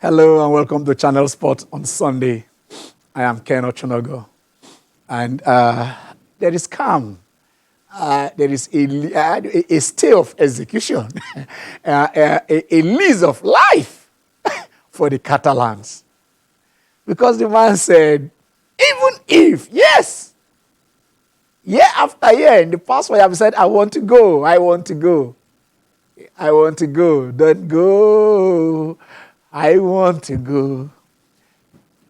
Hello and welcome to Channel Sport on Sunday. I am Ken Ochonogo. And there is calm. There is a stay of execution, a lease of life for the Catalans. Because the man said, even if, yes, year after year, in the past one, I have said, I want to go, I want to go. I want to go, don't go. I want to go.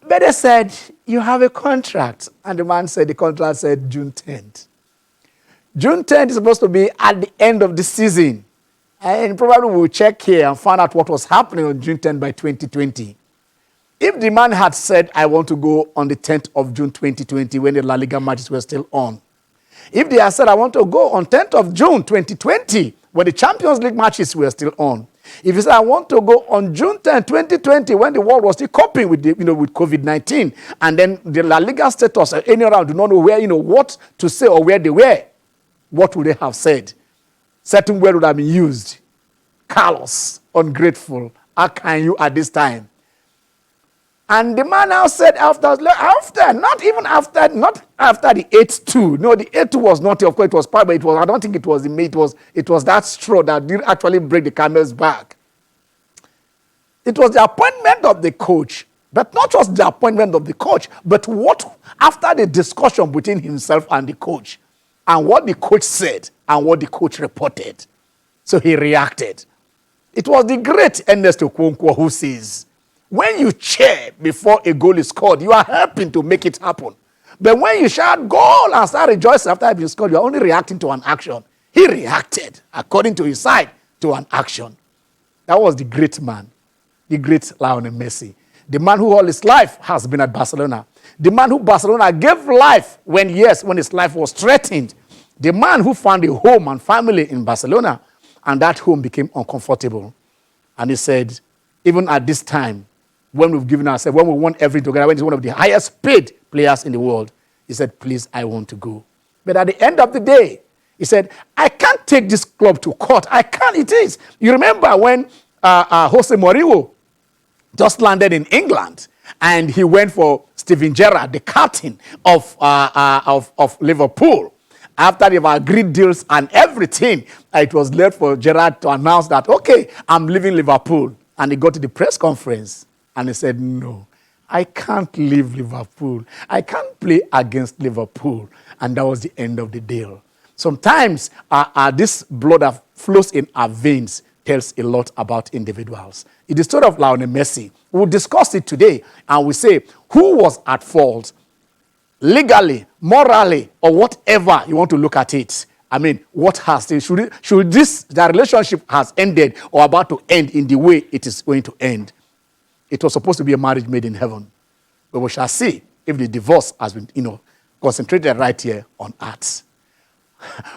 But they said, you have a contract. And the man said, the contract said June 10th. June 10th is supposed to be at the end of the season. And probably we'll check here and find out what was happening on June 10th by 2020. If the man had said, I want to go on the 10th of June 2020 when the La Liga matches were still on. If they had said, I want to go on 10th of June 2020 when the Champions League matches were still on. If he said, I want to go on June 10, 2020, when the world was still coping with, with COVID-19, and then the La Liga status, any around do not know where, what to say or where they were, what would they have said? Certain word would have been used. Callous, ungrateful. How can you at this time? And the man now said not after the 8-2. No, the 8-2 was not, of course, it was part, but I don't think it was the mate. It was that straw that did actually break the camel's back. It was the appointment of the coach, but not just the appointment of the coach, but what, after the discussion between himself and the coach, and what the coach said, and what the coach reported. So he reacted. It was the great Ernesto Okonkwo who says, when you cheer before a goal is scored, you are helping to make it happen. But when you shout goal and start rejoicing after having scored, you are only reacting to an action. He reacted, according to his side, to an action. That was the great man, the great Lionel Messi. The man who all his life has been at Barcelona. The man who Barcelona gave life when his life was threatened. The man who found a home and family in Barcelona, and that home became uncomfortable. And he said, even at this time, when we've given ourselves, when we want everything together, when he's one of the highest paid players in the world, he said, please, I want to go. But at the end of the day, he said, I can't take this club to court. I can't, it is. You remember when Jose Mourinho just landed in England and he went for Steven Gerrard, the captain of Liverpool. After they've agreed deals and everything, it was left for Gerrard to announce that, okay, I'm leaving Liverpool. And he got to the press conference. And he said, no, I can't leave Liverpool. I can't play against Liverpool. And that was the end of the deal. Sometimes this blood that flows in our veins tells a lot about individuals. In the story of Lionel Messi, we'll discuss it today. And we say, who was at fault? Legally, morally, or whatever you want to look at it. I mean, what has the relationship has ended or about to end in the way it is going to end? It was supposed to be a marriage made in heaven. But we shall see if the divorce has been, concentrated right here on earth.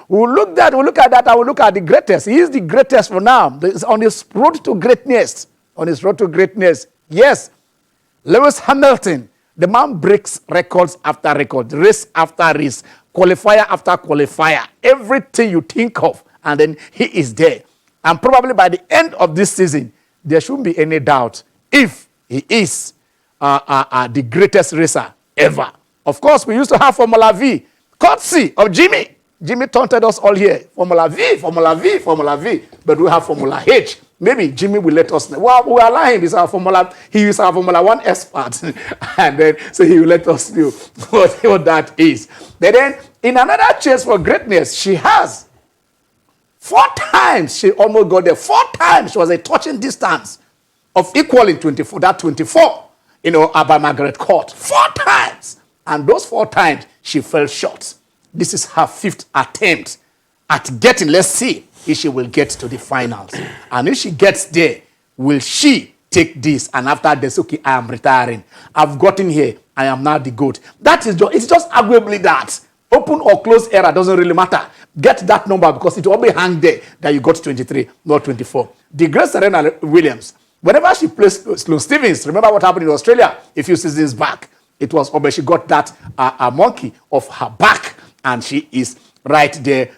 We'll look at that and we'll look at the greatest. He is the greatest for now. He's on his road to greatness. On his road to greatness. Yes, Lewis Hamilton, the man breaks records after record, race after race, qualifier after qualifier. Everything you think of, and then he is there. And probably by the end of this season, there shouldn't be any doubt if he is the greatest racer ever. Of course, we used to have Formula V, courtesy of Jimmy. Jimmy taunted us all here. Formula V, Formula V, Formula V. But we have Formula H. Maybe Jimmy will let us know. Well, we allow him. He is our Formula 1 expert. And then, so he will let us know what that is. But then, in another chase for greatness, she has 4 times she almost got there. 4 times she was a touching distance of equaling 24, by Margaret Court. 4 times. And those 4 times, she fell short. This is her 5th attempt at getting, let's see if she will get to the finals. And if she gets there, will she take this? And after this, okay, I am retiring. I've gotten here. I am now the GOAT. It's just arguably that. Open or close era doesn't really matter. Get that number because it will be hang there that you got 23, not 24. The great Serena Williams, whenever she plays Sloane Stephens, remember what happened in Australia a few seasons back? It was over. She got that monkey off her back, and she is right there.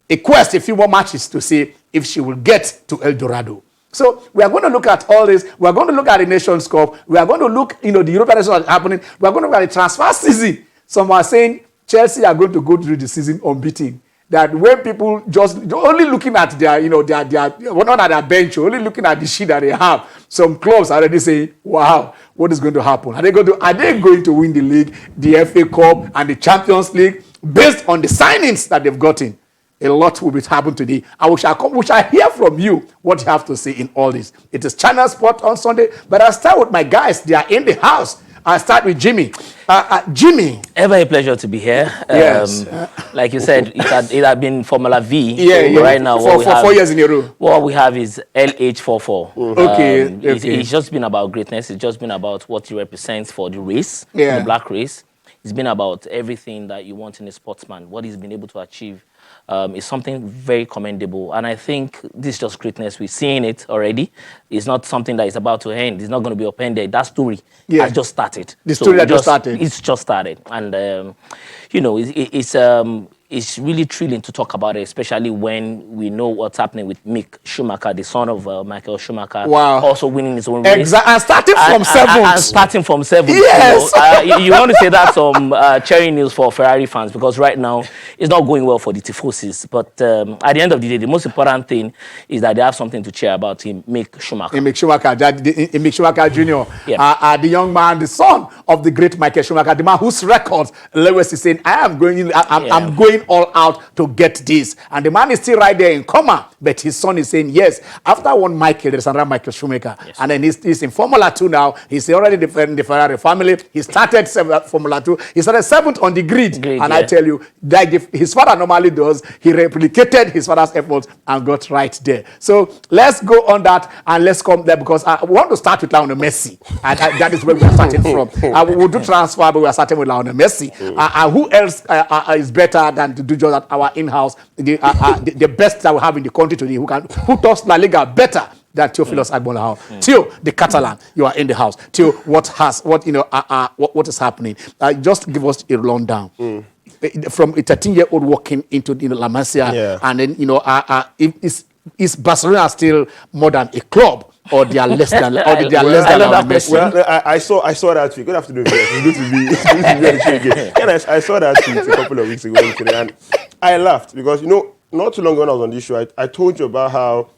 A quest, a few more matches to see if she will get to El Dorado. So we are going to look at all this. We are going to look at the Nations Cup. We are going to look, the European Nations are happening. We are going to look at the transfer season. Some are saying Chelsea are going to go through the season unbeaten. That when people just only looking at their, not at their bench, only looking at the sheet that they have, some clubs are already saying, wow, what is going to happen? Are they going to win the league, the FA Cup, and the Champions League based on the signings that they've gotten? A lot will be happening today. And we shall hear from you what you have to say in all this. It is Channel Sport on Sunday, but I'll start with my guys. They are in the house. I'll start with Jimmy. Jimmy. Ever a pleasure to be here. Yes. Like you said, it had been Formula V. Yeah. Right now, for 4 years in a row. What we have is LH44. Okay. It's just been about greatness. It's just been about what it represents for the race, the black race. It's been about everything that you want in a sportsman, what he's been able to achieve. Is something very commendable, and I think this is just greatness. We're seeing it already. It's not something that is about to end. It's not going to be upended. That story has just started. The story that just started. It's just started, and it's really thrilling to talk about it, especially when we know what's happening with Mick Schumacher, the son of Michael Schumacher, also winning his own race. Exactly, and starting from seventh. And starting from seventh. Yes. You want to say that's some cherry news for Ferrari fans, because right now it's not going well for the Tifosis. But at the end of the day, the most important thing is that they have something to cheer about him, Mick Schumacher. Mick Schumacher Jr., the young man, the son of the great Michael Schumacher, the man whose records Lewis is saying, I'm going all out to get this. And the man is still right there in coma, but his son is saying, yes, after one Michael, there's another Michael Schumacher. Yes. And then he's in Formula 2 now. He's already in the Ferrari family. He started Formula 2. He started 7th on the grid. And I tell you, like his father normally does, he replicated his father's efforts and got right there. So let's go on that and let's come there, because I want to start with Lionel Messi. And that is where we are starting from. We'll do transfer, but we are starting with Lionel Messi. Who else is better than to do just at our in-house, the best that we have in the country today, who talks La Liga better than Theophilus Agbolahao. Theo, the Catalan, you are in the house. Theo, what is happening? Just give us a rundown. From a 13-year-old walking into La Masia, and then is Barcelona still more than a club, or they are less than, Messi? Well, I saw that tweet. Good afternoon, guys. It's good to be on the show again. And I saw that tweet a couple of weeks ago, and I laughed because not too long ago when I was on this show, I told you about how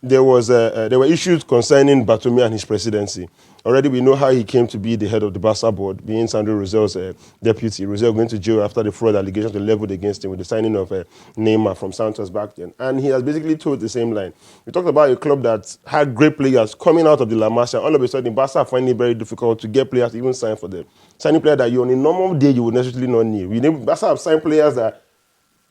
there were issues concerning Bartomeu and his presidency. Already we know how he came to be the head of the Barca board, being Sandro Rosel's deputy. Rosel going to jail after the fraud allegations were leveled against him with the signing of Neymar from Santos back then. And he has basically told the same line. We talked about a club that had great players coming out of the La Masia. All of a sudden, Barca are finding it very difficult to get players to even sign for them. Signing players that on a normal day you would necessarily not need. Barca have signed players that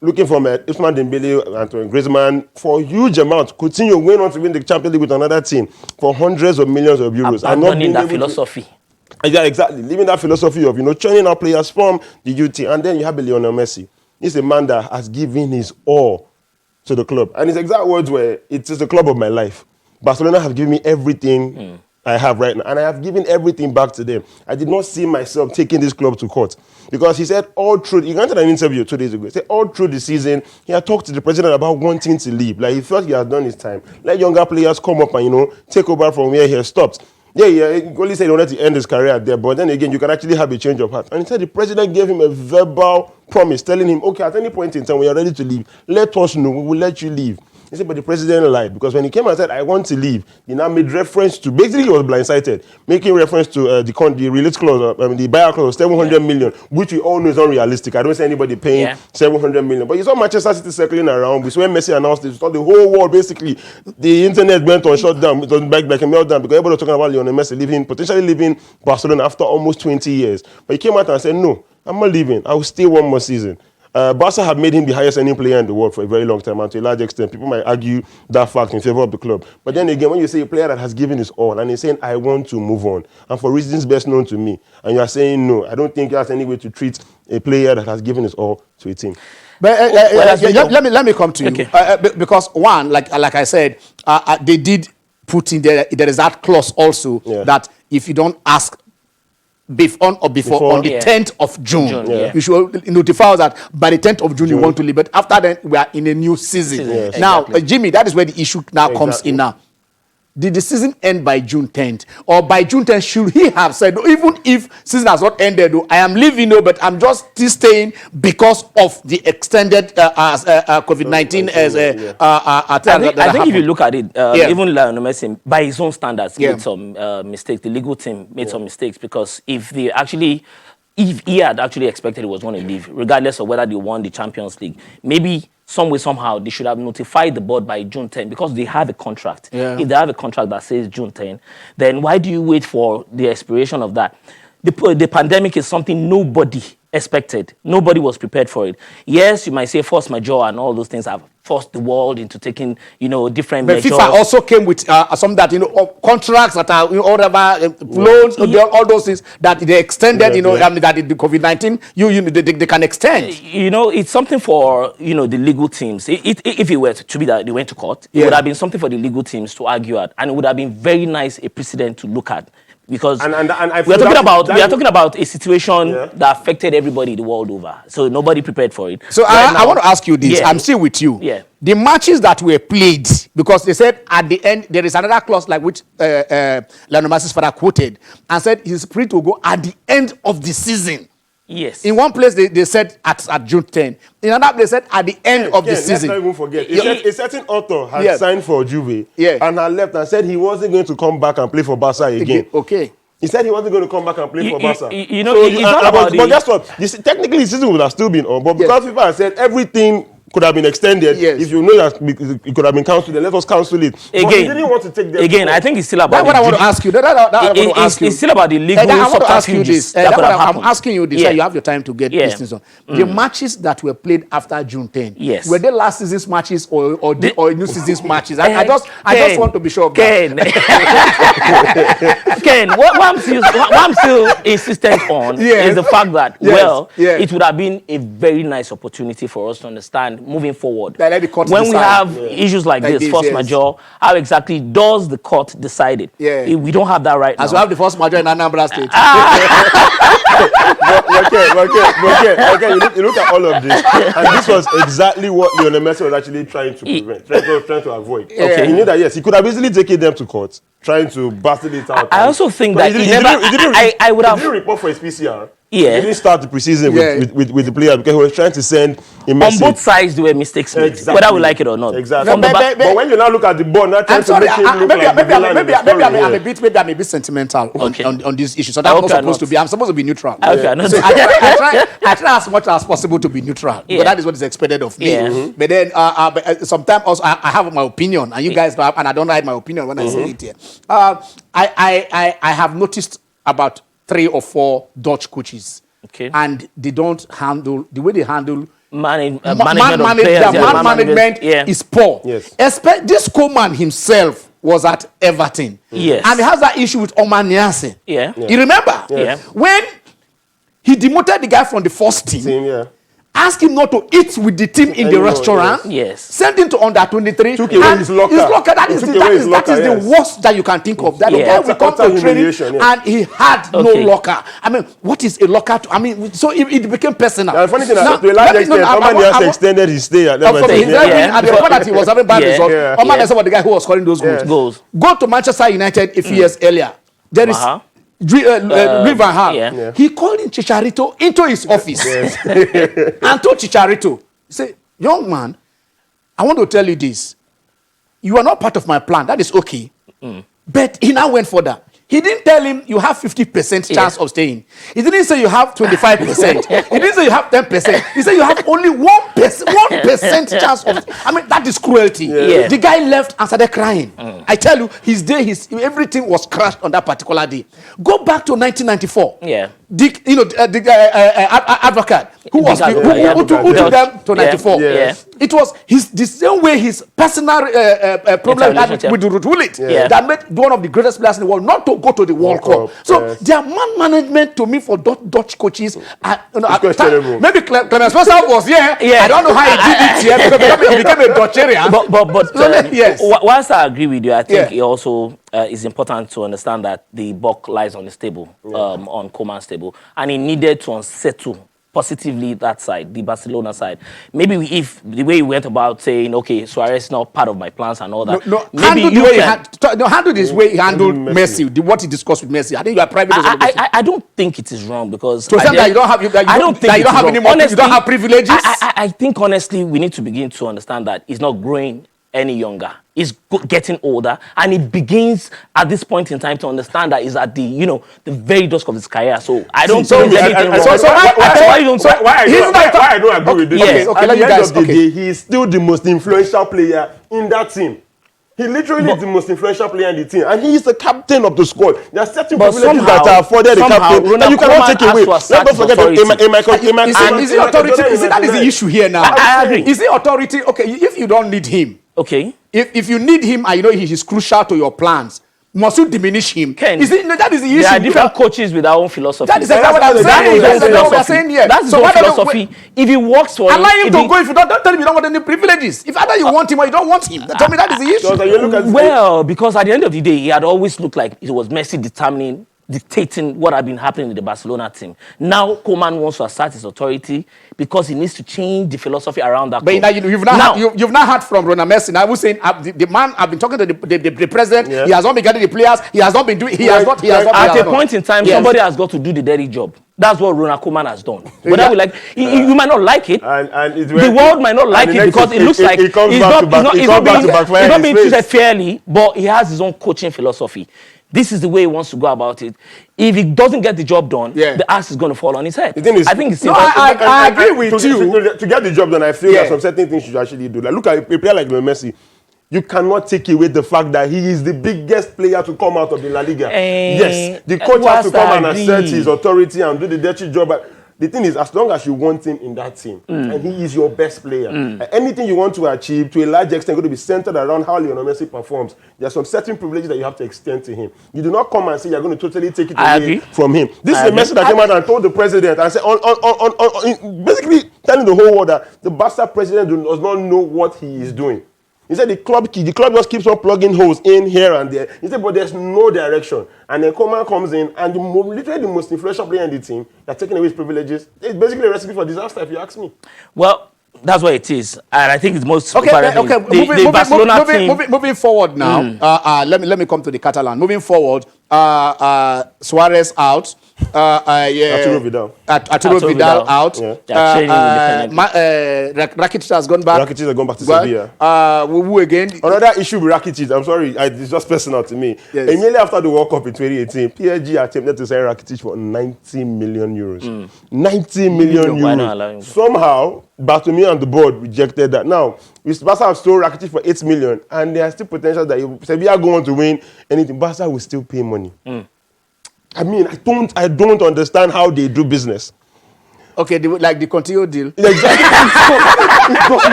looking from Ousmane Dembele, Antoine Griezmann, for a huge amount. Coutinho went on to win the Champions League with another team for hundreds of millions of euros. Abandoning that philosophy. Yeah, exactly. Living that philosophy of, churning out players from the UT. And then you have Lionel Messi. He's a man that has given his all to the club. And his exact words were, it is the club of my life. Barcelona have given me everything I have right now. And I have given everything back to them. I did not see myself taking this club to court. Because he said all through, he granted an interview 2 days ago, he said all through the season, he had talked to the president about wanting to leave. Like he felt he had done his time. Let younger players come up and, take over from where he has stopped. Yeah, he only said he wanted to end his career there, but then again, you can actually have a change of heart. And he said the president gave him a verbal promise, telling him, okay, at any point in time, when you're ready to leave, let us know, we will let you leave. He said, but the president lied, because when he came and said, I want to leave, he now made reference to, basically he was blindsided, making reference to the release clause, the buyout clause of 700 million, which we all know is unrealistic. I don't see anybody paying 700 million. But you saw Manchester City circling around, because when Messi announced this, the whole world, basically, the internet went on shutdown, it was like a meltdown, because everybody was talking about Lionel Messi potentially leaving Barcelona after almost 20 years. But he came out and said, no, I'm not leaving. I will stay one more season. Barca have made him the highest earning player in the world for a very long time, and to a large extent, people might argue that fact in favor of the club. But then again, when you say a player that has given his all, and he's saying, I want to move on, and for reasons best known to me, and you are saying, no, I don't think there's any way to treat a player that has given his all to a team. But let me come to you. Because one, like I said, they did put in there is that clause also that if you don't ask before on the 10th of June. You should notify us that by the 10th of June you want to leave. But after then, we are in a new season. Now, Jimmy, that is where the issue now comes in now. did the season end by June 10th? Or by June 10th, should he have said, even if season has not ended, I am leaving, but I'm just still staying because of the extended COVID-19 I think if you look at it, even Lionel Messi, by his own standards, made some mistakes. The legal team made some mistakes, because if he had actually expected he was going to leave, regardless of whether they won the Champions League, maybe some way, somehow, they should have notified the board by June 10, because they have a contract. If they have a contract that says June 10, then why do you wait for the expiration of that? The pandemic is something nobody expected. Nobody was prepared for it. Yes, you might say force majeure and all those things have forced the world into taking, different measures. But FIFA also came with some that, contracts that are, loans, all those things that they extended, that the COVID-19, they can extend. It's something for, the legal teams. If it were to be that they went to court, it would have been something for the legal teams to argue at, and it would have been very nice, a precedent to look at. Because we are talking about a situation that affected everybody the world over. So nobody prepared for it. So I want to ask you this. I'm still with you. The matches that were played, because they said at the end, there is another clause like which Lionel Messi's father quoted and said he's free to go at the end of the season. Yes. In one place, they said at June 10. In another place, they said at the end of the season. Let's not even forget. A certain author had signed for Juve and had left and said he wasn't going to come back and play for Barca again. Okay. He said he wasn't going to come back and play for Barca. But guess what? Technically, the season would have still been on. But because people have said everything could have been extended. If you know that it could have been cancelled, then let us cancel it. Again, but he didn't want to take them. Again, I think it's still about. That's what I want to ask you. It's still about the legal subterfuges. I'm asking you this. You have your time to get this things on. The matches that were played after June 10. Yes. Were they last season's matches or new season's matches? I just want to be sure of that. Ken, what I'm still insistent on is the fact that it would have been a very nice opportunity for us to understand moving forward. When we have issues like this, force majeure, how exactly does the court decide it? We don't have that right now. As we have the force majeure in Anambra State. You look at all of this, and this was exactly what Lionel Messi was actually trying to prevent, trying to avoid. He knew that, he could have easily taken them to court, trying to bastard it out. I also think that he didn't report for his PCR. He didn't start the preseason with the player because he was trying to send a message. On both sides, there were mistakes made, whether we like it or not. Exactly. But when you now look at the ball, now trying to make him look like the villain in the story. Maybe I'm a bit sentimental on this issue. So that's not supposed to be. I'm supposed to be neutral. So I try as much as possible to be neutral. But that is what is expected of me. But then sometimes also I have my opinion, and you guys don't have, and I don't hide my opinion when I say it here. I have noticed about 3 or 4 Dutch coaches, and they don't handle the way they handle management is poor. This Coleman himself was at Everton, and he has that issue with Oman Niasse. You remember when he demoted the guy from the first team? Ask him not to eat with the team in the restaurant. Send him to under 23. Took away his locker. That is the worst that you can think of. That the guy will come to training and he had no locker. I mean, what is a locker? So it became personal. The funny thing is, to a large extent, Oman has extended his stay at Everton. At the point that he was having bad results, Oman is the guy who was scoring those goals. Go to Manchester United a few years earlier. There is River Hall. He called in Chicharito into his office and told Chicharito, he said, young man, I want to tell you this. You are not part of my plan. That is okay. But he now went further. He didn't tell him you have 50% chance of staying. He didn't say you have 25%. He didn't say you have 10%. He said you have only 1% chance of. I mean, that is cruelty. The guy left and started crying. I tell you, his day, everything was crashed on that particular day. Go back to 1994. The advocate who took them to 94. It was the same way his personal problem with Rutulit that made one of the greatest players in the world not to go to the World Cup. So their man management to me for Dutch coaches, maybe Clemens Spencer was here. I don't know how he did it here because he became a Dutcharian. But whilst I agree with you, I think it also is important to understand that the buck lies on his table, on Koeman's table, and he needed to unsettle positively that side, the Barcelona side. Maybe if the way you went about saying, okay, Suarez is not part of my plans and all that. No, maybe handle you the way can. handle this way he handled Messi. Messi, what he discussed with Messi. I think you are private. I don't think it is wrong because to say that you don't have I don't think you don't have any more. You don't have privileges. I think honestly we need to begin to understand that he's not growing any younger. He's getting older, and he begins at this point in time to understand that he's at the the very dusk of his career. So I don't think there's anything wrong. Why I don't agree with this? Yes. At the end of the day, he is still the most influential player in that team. He literally is the most influential player in the team, and he is the captain of the squad. There are certain privileges that are afforded the captain that you cannot take away. Let's not forget is it authority? That is the issue here now. I agree. Is it authority? Okay, if you don't need him, okay. If you need him and you know he is crucial to your plans, must you diminish him? Ken, that is the issue. There are different coaches with their own philosophy. That is exactly what I'm saying. That's what we're saying here. That's his own philosophy. If he works for allow him to go. If you don't tell him you don't want any privileges. If either you want him or you don't want him, tell me that is the issue. Well, because at the end of the day, he had always looked like it was Messi dictating what had been happening in the Barcelona team. Now, Koeman wants to assert his authority because he needs to change the philosophy around that. But now, you've not heard from Ronald Messi. Now, I was saying the man. I've been talking to the president. Yeah. He has not been getting the players. He has not been doing. At a point in time, somebody has got to do the dirty job. That's what Ronald Koeman has done. But that will you might not like it. And the world might not like it because it looks like he's not being treated fairly. But he has his own coaching philosophy. This is the way he wants to go about it. If he doesn't get the job done, the ass is going to fall on his head. I think it's I agree with you. To get the job done, I feel that some certain things you should actually do. Like, look at a player like Messi. You cannot take away the fact that he is the biggest player to come out of the La Liga. Yes, the coach has to come and assert his authority and do the dirty job. But the thing is, as long as you want him in that team, and he is your best player, anything you want to achieve, to a large extent, going to be centered around how Lionel Messi performs. There are some certain privileges that you have to extend to him. You do not come and say you're going to totally take it away from him. This is a Messi that came out and told the president and said, basically telling the whole world that the Barca president does not know what he is doing. He said the club just keeps on plugging holes in here and there. He said, but there's no direction. And then Koeman comes in, and literally the most influential player in the team, they're taking away his privileges. It's basically a recipe for disaster, if you ask me. Well, that's what it is, and I think it's most moving forward now. Let me come to the Catalan. Moving forward, Suarez out. Arturo Vidal. Arturo Vidal out. Rakitic has gone back. Rakitic has gone back to Sevilla. Who again? Another issue with Rakitic, I'm sorry, it's just personal to me. Yes. Immediately after the World Cup in 2018, PSG attempted to sign Rakitic for 90 million euros. 90 million euros. Somehow, Bartomeu and the board rejected that. Now, Barca have sold Rakitic for 8 million, and there are still potential that if Sevilla go on to win anything, Barca will still pay money. I mean, I don't understand how they do business. Okay, like the Coutinho deal. Exactly.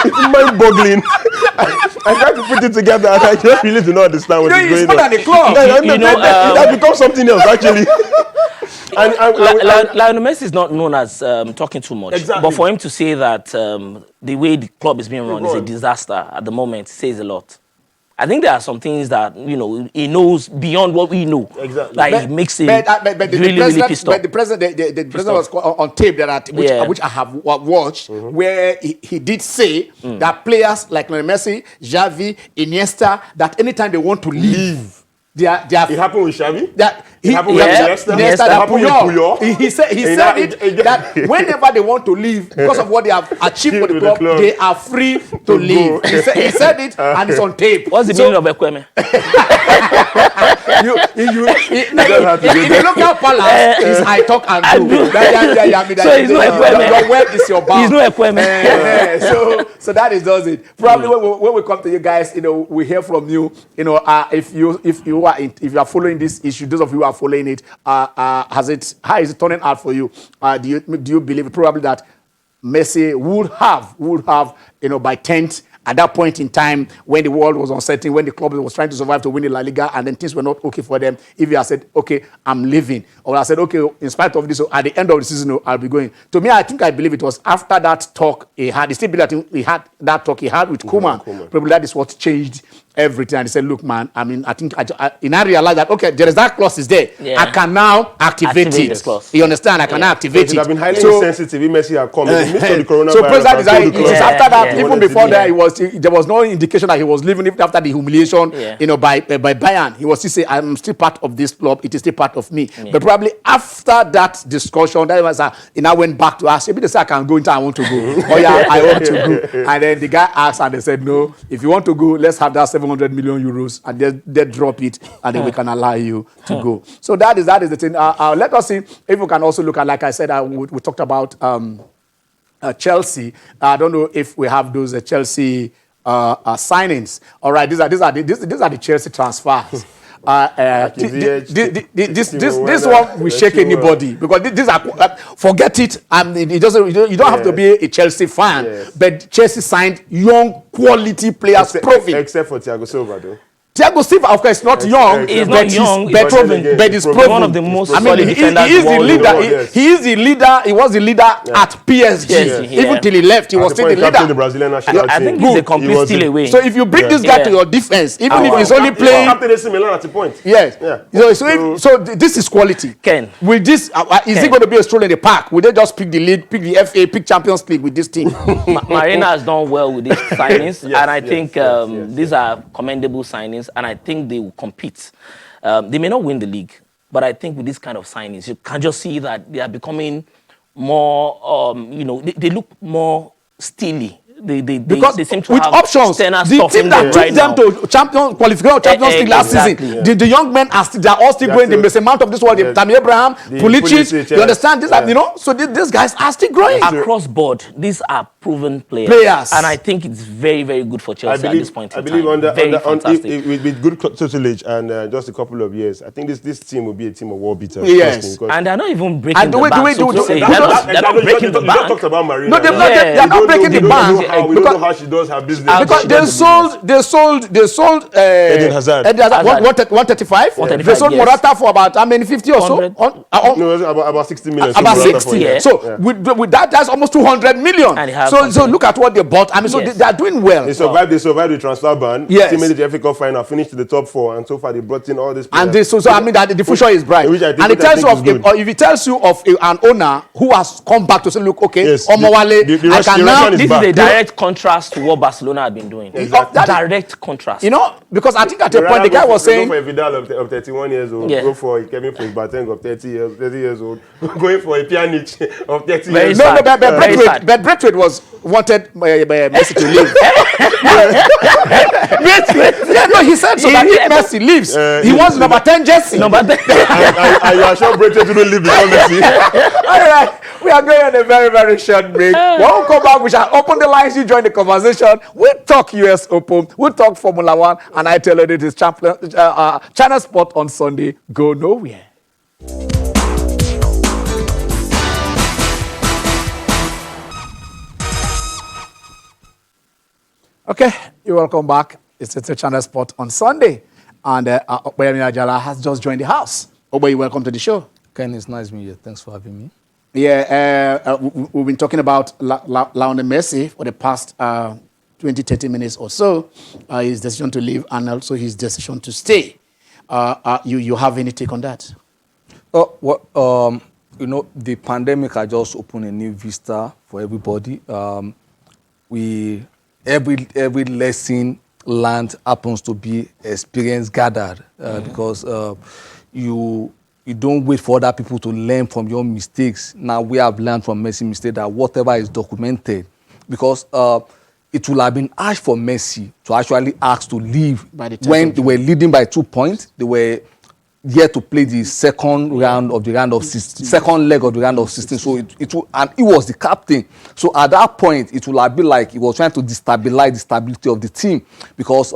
It's mind-boggling. I tried to put it together, and I just really do not understand what is going on. It's more than the club. It has become something else, actually. Lionel Messi is not known as talking too much. Exactly. But for him to say that the way the club is being run is a disaster at the moment says a lot. I think there are some things that he knows beyond what we know. Exactly. Like it makes him really pissed off. But the president was on tape which I have watched, where he did say that players like Messi, Xavi, Iniesta, that anytime they want to leave. It happened with Xavi? It happened with Puyol. He said it that whenever they want to leave because of what they have achieved for the club, they are free to leave. He said it and it's on tape. What's the meaning of Ekweme? In the local palace, is I talk and do. So he's not Ekweme. Your word is your bound. He's not Ekweme. So that is does it. Probably when we come to you guys, we hear from you. If you are following this issue, those of you who are following it, how is it turning out for you? Do you believe probably that Messi would have by 10th at that point in time when the world was uncertain, when the club was trying to survive to win the La Liga, and then things were not okay for them, if he had said, okay, I'm leaving, or I said, okay, in spite of this, at the end of the season, I'll be going. To me, I believe it was after that talk he had, he had with Koeman. Probably that is what changed everything, and he said, "Look, man. I mean, I think I realized that okay, there is that clause is there. Yeah. I can now activate This it. clause. You understand? I can now activate It it. would have been highly insensitive if Messi had come in the midst of the coronavirus. So President and told the it club was after that, Yeah. even before that, there was no indication that he was leaving even after the humiliation, by Bayern. He was still saying, I'm still part of this club. It is still part of me. But probably after that discussion, that was he now went back to us. Maybe they said, I can go into, I want to go. Oh yeah, I want to go. And then the guy asked and they said, no, if you want to go, let's have that 700 million euros and then drop it and then we can allow you to go. So that is the thing. Let us see if we can also look at, like I said, we talked about Chelsea. I don't know if we have those Chelsea signings. All right, these are the Chelsea transfers. This one will shake anybody because these are forget it. It doesn't. You don't have to be a Chelsea fan, but Chelsea signed young quality players, except for Thiago Silva, though. Thiago Silva, of course, not young. He's not young, but he's proven. One of the most I mean, solid he defenders is the in the leader. world. He is the leader. He was the leader at PSG. Even till he left, he was still the leader. The Brazilian national I think he's a complete steal away. So if you bring this guy to your defense, even if he's only playing, captain AC Milan at the point. yes. So this is quality. Ken, With this, is it going to be a stroll in the park? Will they just pick the lead, pick the FA, pick Champions League with this team? Marina has done well with these signings, and I think these are commendable signings, and I think they will compete. They may not win the league, but I think with this kind of signings, you can just see that they are becoming more, they look more steely. Because they seem to with have options, the team that took them to Champions League last season, the young men they are all still going. The Messi Mount of this world, Tammy Abraham, Pulisic. You understand this? So these guys are still growing across board. These are proven players, and I think it's very, very good for Chelsea at this point in time. With good tutelage and just a couple of years, I think this team will be a team of world beaters. Yes, and they're not even breaking the bank. They're not breaking the bank. We talked about Marina. No, they're not breaking the bank. We don't know how she does her business. Because they sold Eden Hazard. 135. They sold Morata for about how many, 50 or so? No, about 60 million. About 60. Yeah. So with that, that's almost 200 million. So look at what they bought. I mean, so they are doing well. They survived the transfer ban. Yes. They made the FA Cup final, finished in the top 4, and so far they brought in all this. And this, I mean that the future is bright. And it tells you if it tells you of an owner who has come back to say, look, okay, Omowale, I can now. This is a direct contrast to what Barcelona had been doing. Exactly. Direct contrast. Because I think at a point the guy was saying, go for a Vidal of 31 years old, go for a Kevin Prince Boateng of 30 years old, going for a Pjanic of 30 years old. But Braithwaite wanted Messi to leave. He said so that if Messi leaves, he wants number 10 jersey. And you are sure Braithwaite wouldn't leave before Messi. All right, we are going on a very, very short break. When we come back, we shall open the lines. You join the conversation. We'll talk US Open. We'll talk Formula One. And I tell you, it is China Sport on Sunday. Go nowhere. Okay, you're welcome back. It's a China Sport on Sunday. And Obayemi Ajala has just joined the house. Obayi, welcome to the show. Ken, it's nice meeting you. Thanks for having me. Yeah, we've been talking about Lionel Messi for the past 20, 30 minutes or so. His decision to leave and also his decision to stay. You have any take on that? The pandemic has just opened a new vista for everybody. Every lesson learned happens to be experience gathered because you don't wait for other people to learn from your mistakes. Now we have learned from Messi mistake that whatever is documented, because it will have been harsh for Messi to actually ask to leave when they were leading by 2 points. They were yet to play the second leg of the round of 16. So it was the captain. So at that point, it will have been like he was trying to destabilize the stability of the team because.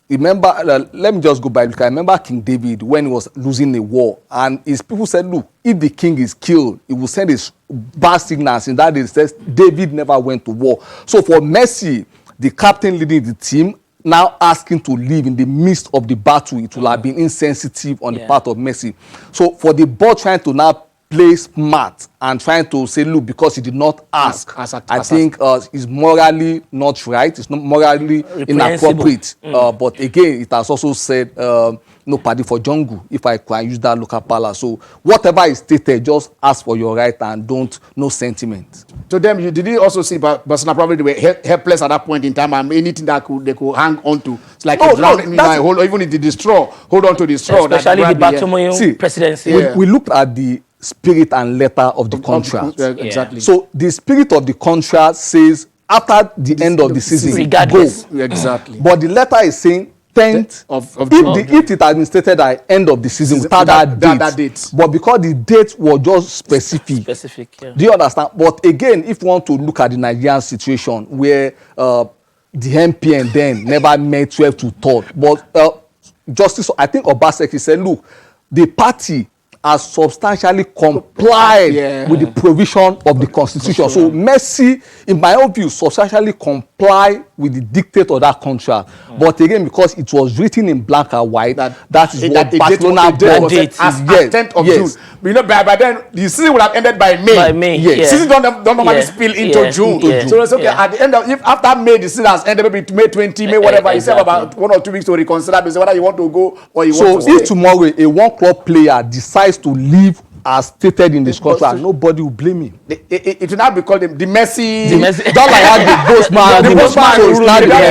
Remember, let me just go by because I remember King David when he was losing a war, and his people said, "Look, if the king is killed, he will send his bad signals." In that it says David never went to war. So for Messi, the captain leading the team, now asking to leave in the midst of the battle, it will have been insensitive on the part of Messi. So for the board trying to now play smart and trying to say, look, because he did not ask, I think is morally not right. It's not morally inappropriate. But again, it has also said no party for jungle, if I can use that local palace. So whatever is stated, just ask for your right and don't no sentiment. To them, did you also see Barcelona probably they were helpless at that point in time, and anything that they could hang on to? It's like even if the straw, hold on to the straw. Especially the Bartomeu presidency. We looked at the spirit and letter of the contract. Exactly. So the spirit of the contract says after the end of the season, regardless. go. Exactly. But the letter is saying 10th of June. If it had been stated at end of the season without that date. But because the date was just specific. Yeah. Do you understand? But again, if you want to look at the Nigerian situation where the MPN then never met 12 to 3rd, but Justice, I think Obaseki said, look, the party has substantially complied with the provision of the constitution. So Messi, in my own view, substantially comply with the dictate of that contract. But again, because it was written in black and white, that is what Barcelona did. As 10th of June. You know, by then the season would have ended by May. By May, yes. Season don't normally spill into June. So it's okay. At the end of, if after May the season has ended, maybe May 20, May whatever, you have about 1 or 2 weeks to reconsider whether you want to go or you want to stay. So if tomorrow a one club player decides to leave as stated in this contract, nobody will blame him. It will now be called the Messi. Just like how the Bosman, the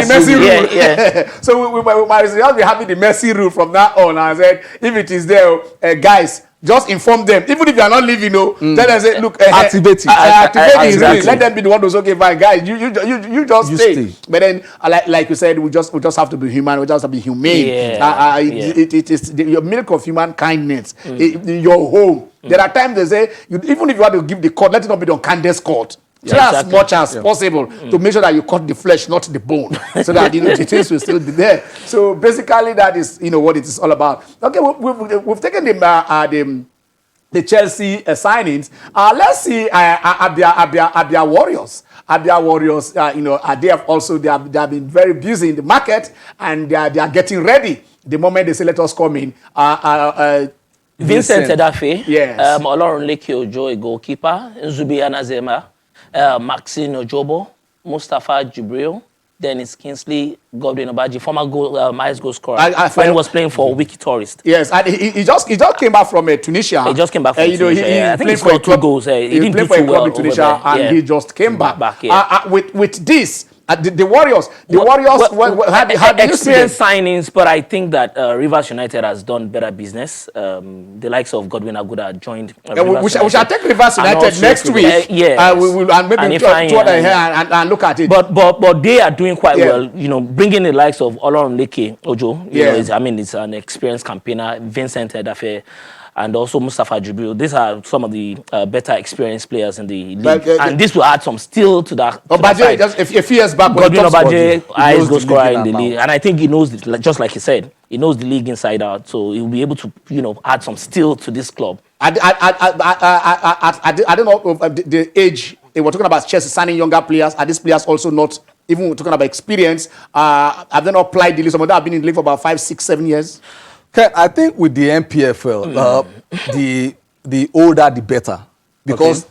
Messi rule. Yeah. So we might be having the Messi rule from now on. I said, if it is there, guys, just inform them. Even if you are not leaving, tell them, say, look, activate it. Activate it. Let them be the one to say, okay, fine, guys, you just stay. But then, like you said, we just have to be human. We just have to be humane. It is your milk of human kindness. Your home. There are times they say, even if you want to give the cut, let it not be on Candace court. Try as much as possible to make sure that you cut the flesh, not the bone, so that the taste will still be there. So basically, that is what it is all about. Okay, we've taken the Chelsea signings. Let's see Abia Warriors. Abia Warriors, they have been very busy in the market, and they are getting ready. The moment they say let us come in, Vincent Edafe, yes. Olorunleke Ojo, a goalkeeper, Nzubi Anazema, Maxine Ojobo, Mustafa Jibril, Dennis Kingsley, Godwin Obaji, former highest goal scorer, when he was playing for Wiki Tourist. Yes, and he just came back from Tunisia. He just came back from Tunisia. I think he scored 2 goals. He didn't play for a club in Tunisia, and he just came back. With this. The Warriors, had experienced signings, but I think that Rivers United has done better business. The likes of Godwin Aguda joined. We shall take Rivers United next week. We will and maybe and look at it. But they are doing quite well. Bringing the likes of Olorunleke Ojo. It's an experienced campaigner. Vincent Edafe. And also Mustafa Jibril. These are some of the better experienced players in the league. And this will add some steel to that. Obaje, just a few years back, Godwin Obaje, highest goal scorer in the league. And I think he knows, just like he said, he knows the league inside out. So he'll be able to, add some steel to this club. I don't know the age. We're talking about Chelsea signing younger players. Are these players also not, even we're talking about experience, have they not applied the league? Some of them have been in the league for about 5, 6, 7 years. I think with the MPFL, the older the better, because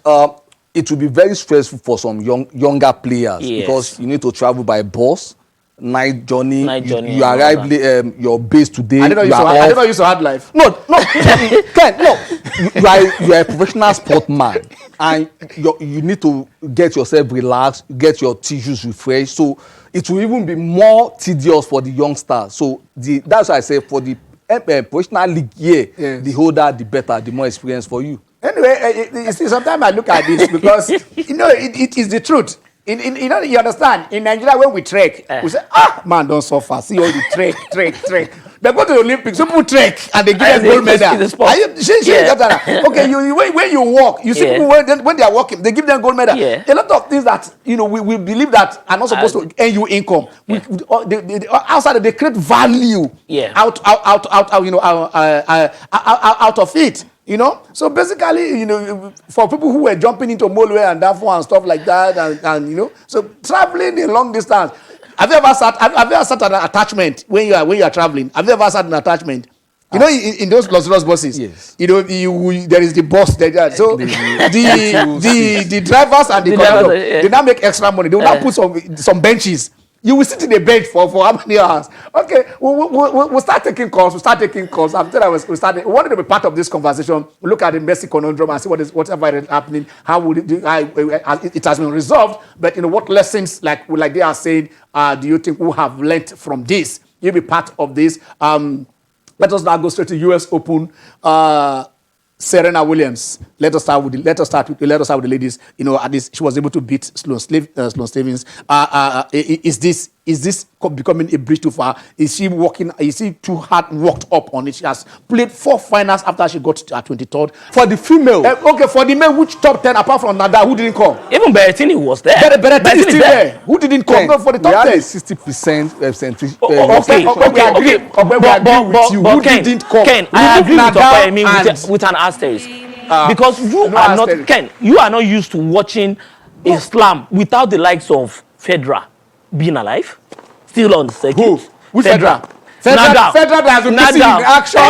it will be very stressful for some younger players because you need to travel by bus, night journey. You arrive your base today. I don't know you so hard life. No, Ken, no. You are a professional sportsman, and you need to get yourself relaxed, get your tissues refreshed. So it will even be more tedious for the youngsters. So that's why I say for the professional league, the older, the better, the more experience for you. Anyway, you see, sometimes I look at this because it is the truth. You understand? In Nigeria, when we trek, we say, man, don't suffer. See all the trek. They go to the Olympics, people trek and they give them gold medal. Okay, when you walk, you see people when they are walking, they give them gold medal. A lot of things that we believe that are not supposed to earn you income. Outside, they create value out of it. So basically, for people who were jumping into Molwe and Dafo and stuff like that, and so traveling a long distance. Have you ever sat an attachment when you are traveling? Have you ever sat an attachment? You know, in those luxurious buses, Yes. you know, there is the bus there. So the drivers and the conductor, they now make extra money. They will now put some benches. You will sit in a bench for how many hours? Okay, we'll start taking calls. I'm telling you, we wanted to be part of this conversation. We look at the Messi conundrum and see whatever is happening. How would it has been resolved? But you know, what lessons, like they are saying, do you think we have learnt from this? You'll be part of this. Let us now go straight to U.S. Open. Serena Williams. Let us start with the ladies. You know, at least she was able to beat Sloane Stephens. Is this becoming a bridge too far? Is she too hard worked up on it? She has played 4 finals after she got to her 23rd. For the female, okay, for the men, which top 10 apart from Nadal, who didn't come? Even Berrettini was there. Berrettini is still there. Who didn't come? No, for the top 10. 60% percentage. Okay, we agree with you. Who didn't come? Ken, I agree with Opeyemi with an asterisk. Because you are not used to watching a slam without the likes of Federer being alive, still on the circuit. Who? Which Federer? Nadal. Federer has been missing in action.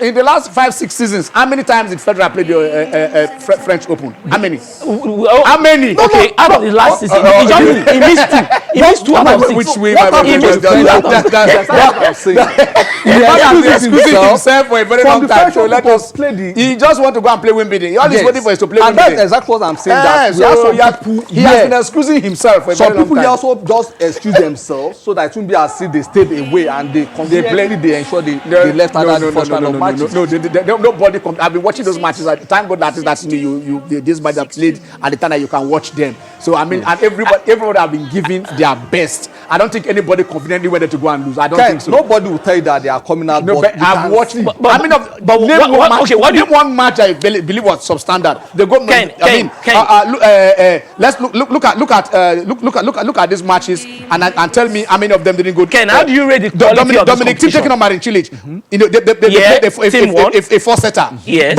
In the last 5-6 seasons, how many times did Federer play the French Open? How many? How many? Okay, out of the last season, he missed 2. He missed 2 out of 6. Which way? That's what I'm saying. He has been excusing himself for a very long time. So let us play. He just want to go and play Wimbledon. All he's waiting for is to play Wimbledon. And that's exactly what I'm saying. That he has been excusing himself for a very long time. Some people also just excuse themselves so that it won't be as if they stayed away and they ensure they left out the first round of matches. Nobody comes. I've been watching those matches. Thank God that's this match are played at the time that you can watch them. So I mean, and everybody have been giving their best. I don't think anybody confidently went to go and lose. I don't think so. Nobody will tell you that they are coming out. No, but I've watched. Name one match I believe was substandard. They go. Look at these matches and tell me how many of them didn't go. Ken, how do you rate the quality of Dominic Thiem taking on Marin Cilic? You know, they played a 4-setter. Yes.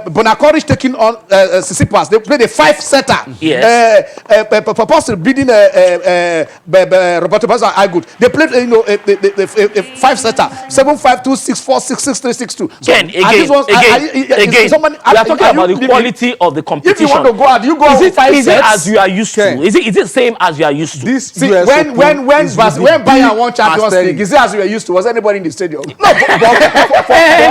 Bonakoric taking on Tsitsipas. They played a 5-setter. Yes. Apostle beating Roberto Baza Agut. They played a 5-setter. 7-5, 2-6, 4-6, 6-3, 6-2. Again, we are talking about the quality of the competition. If you want to go out, you go out with 5 sets. Is it as you are used to? Is it same as you are used to? When Bayern won Champions League, is it as we are used to? Was anybody in the stadium? No,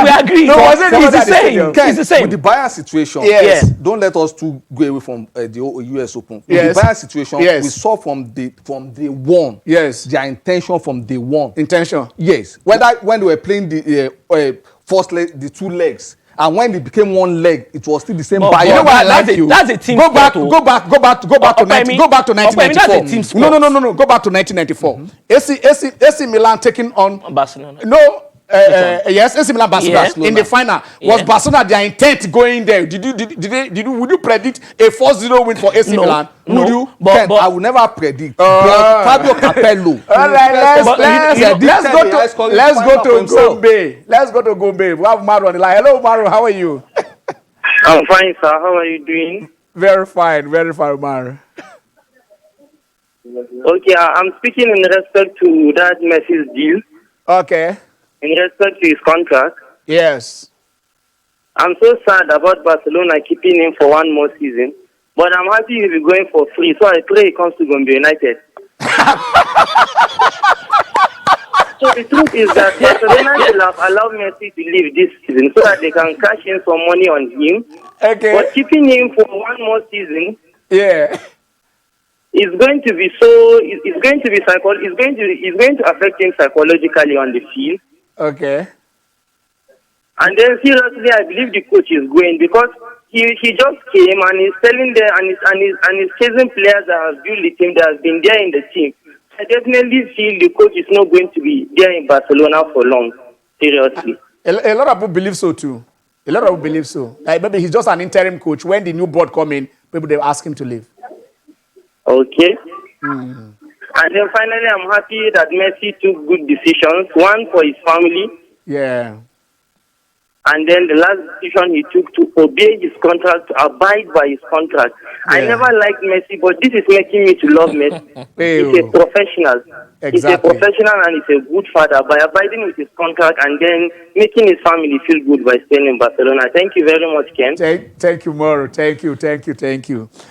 we agree. No, wasn't it's the same. It's the same. With the Bayern situation, yes. Don't let us too go away from the US Open. With Yes. the Bayern situation, Yes. we saw from day one. Yes. Their intention from day one. Intention. Yes. Whether when they were playing the first leg, the 2 legs. And when it became 1 leg, it was still the same. You know what I like you. That's a team. Go back to 1994. No. Go back to 1994. AC Milan taking on Barcelona. No. Yes, AC Milan Barcelona in the final. Was Barcelona their intent going there? Would you predict a 4-0 win for AC Milan? Would you? But I will never predict. Fabio Capello. All right, let's go to Gombe. Let's go to Gombe. We have Maru on the line. Hello, Maru. How are you? I'm fine, sir. How are you doing? Very fine, Maru. Okay, I'm speaking in respect to that Messi's deal. Okay. In respect to his contract. Yes. I'm so sad about Barcelona keeping him for 1 more season. But I'm happy he'll be going for free. So I pray he comes to Gombe United. So the truth is that Barcelona will have allowed Messi to leave this season so that they can cash in some money on him. Okay. But keeping him for 1 more season. Yeah. It's going to be it's going to affect him psychologically on the field. Okay. And then seriously, I believe the coach is going because he just came and he's telling them and he's chasing players that have built the team, that has been there in the team. I definitely feel the coach is not going to be there in Barcelona for long. Seriously. A lot of people believe so too. Like maybe he's just an interim coach. When the new board come in, maybe they ask him to leave. Okay. And then finally, I'm happy that Messi took good decisions. One for his family. Yeah. And then the last decision he took to obey his contract, to abide by his contract. Yeah. I never liked Messi, but this is making me to love Messi. He's a professional. He's a professional and he's a good father by abiding with his contract and then making his family feel good by staying in Barcelona. Thank you very much, Ken. Thank you, Moro. Thank you.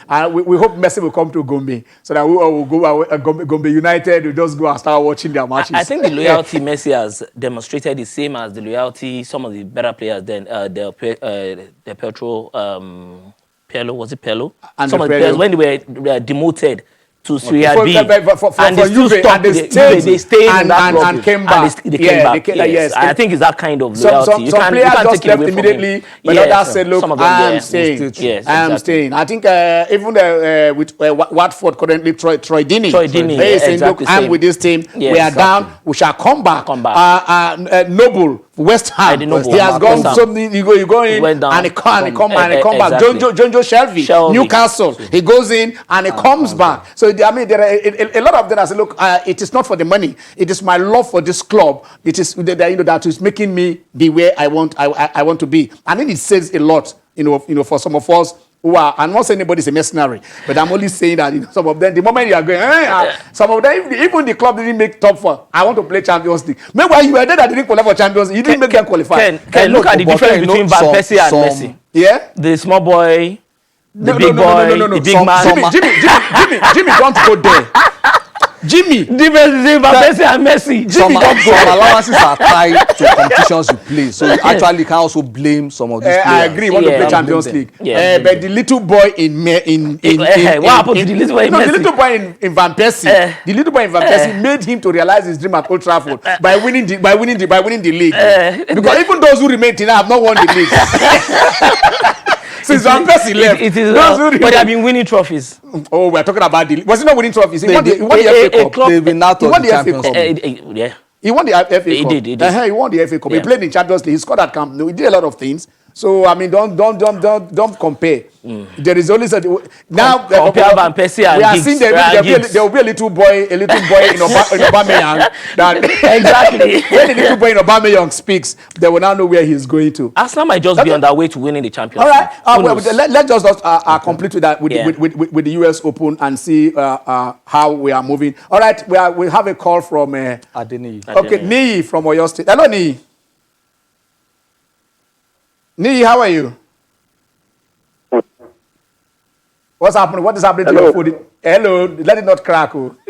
And we hope Messi will come to Gombe so that we will go Gombe United. We just go and start watching their matches. I think the loyalty Messi has demonstrated is same as the loyalty some of the better players than the Petro, Pirlo, was it Pirlo? And some of the players when they were demoted to Serie B, and they still stopped. They stayed and came back. They came back. Yes. I think it's that kind of loyalty. Some players just left immediately, but others said, "Look, I'm staying. Yes, I'm staying." I think even with Watford currently, Troy Deeney, they saying, "Look, I'm with this team. We are down. We shall come back." Noble. West Ham. He has gone something. You go in and he come back. Jonjo Shelby, Newcastle. He goes in and he comes back. So I mean, there are a lot of them. I say, look, it is not for the money. It is my love for this club. It is that is making me be where I want to be. And then it says a lot. For some of us who are, I'm not saying anybody's a mercenary, but I'm only saying that some of them, the moment you are going, some of them, even the club didn't make top four. I want to play Champions League. Meanwhile, you were there that didn't qualify for Champions League. You didn't make them qualify. Can look at the difference between Van Persie and Messi. Yeah? The small boy, the big boy, the big man. Jimmy, don't go there. Jimmy, difference between Van Persie and Messi. Some allowances are tied to competitions you play, so you actually can also blame some of these players. I agree. Want to play Champions League, but the little boy what happened to the little boy in Messi? The little boy in Van Persie, the little boy in Van Persie made him to realize his dream at Old Trafford by winning the league. Because even those who remain till now have not won the league. Since Van Persie left, it is but they have been winning trophies. Oh, we're talking about was he not winning trophies? He won the FA Cup. They've been out of the Champions League. Yeah. He won the FA Cup. He did. He won the FA Cup. He played in Champions League. He scored at Camp Nou. He did a lot of things. So I mean, don't compare. There is always now compare Van Persie and we are seeing there will be a little boy in Aubameyang. Exactly. When the little boy in Aubameyang speaks, they will now know where he's going to. Arsenal might just be on their way to winning the Champions League. All right. Let's just complete with that with the US Open and see how we are moving. All right. We have a call from Adeniyi. Okay, Niyi from Oyo State. Hello, Niyi. Niyi, how are you? What's happening? What is happening to your food? Hello, let it not crack. Yes.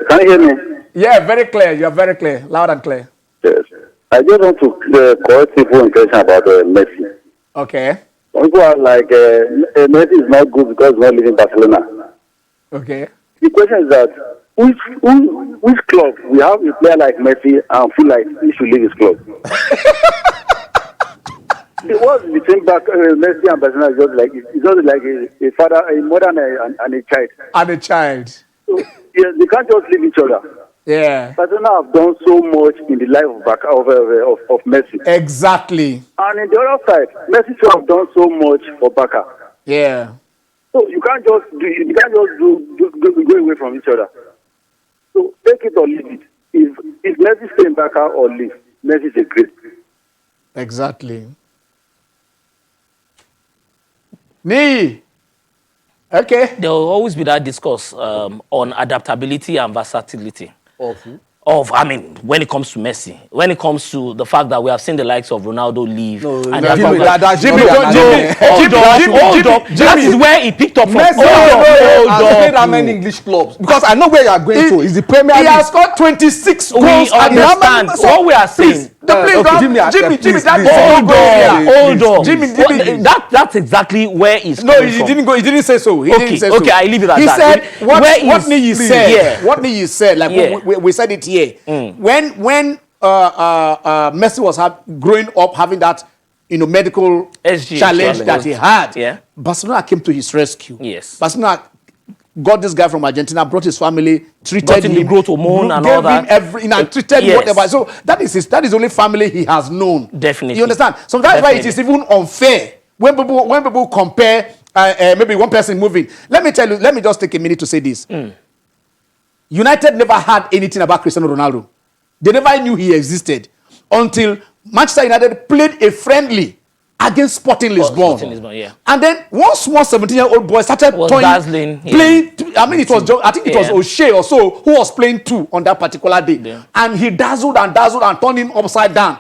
Can you hear me? Yeah, very clear. You are very clear, loud and clear. Yes. I just want to correct people impression about Messi. Okay. People are like, Messi is not good because he's not living in Barcelona. Okay. The question is that which club we have a player like Messi and feel like he should leave his club? The words between Messi and Barcelona is just like a father, a mother, and a child. And a child. So, yeah, they can't just leave each other. Yeah. Barcelona have done so much in the life of Messi. Exactly. And in the other side, Messi too have done so much for Barca. Yeah. So you can't just go away from each other. So take it or leave it. If Messi stay in Barca or leave, Messi is a great. Exactly. Niyi. Okay. There will always be that discourse on adaptability and versatility. I mean, when it comes to Messi, when it comes to the fact that we have seen the likes of Ronaldo leave. Jimmy, that is where he picked up from. Messi has played how many English clubs? Because I know where you are going to. Is the Premier League. He has scored 26 goals. We understand what we are saying. Hold on. Jimmy. That's exactly where he's coming from. He didn't say so. Okay, I leave it at that. He said what Niyi said. What Niyi said, like we said it here. When Messi was growing up having that medical challenge that he had, Barcelona came to his rescue. Yes. Barcelona got this guy from Argentina, brought his family, treated him, the growth hormone and all that. Treated him whatever. So that is the only family he has known. Definitely. You understand? So that's why it is even unfair when people compare maybe one person moving. Let me just take a minute to say this. United never had anything about Cristiano Ronaldo. They never knew he existed until Manchester United played a friendly against Sporting Lisbon. Sporting Lisbon, yeah. And then one small 17-year-old boy started dazzling him. playing. I mean, it was I think it was Yeah. O'Shea or so who was playing 2 on that particular day, Yeah. and he dazzled and turned him upside down.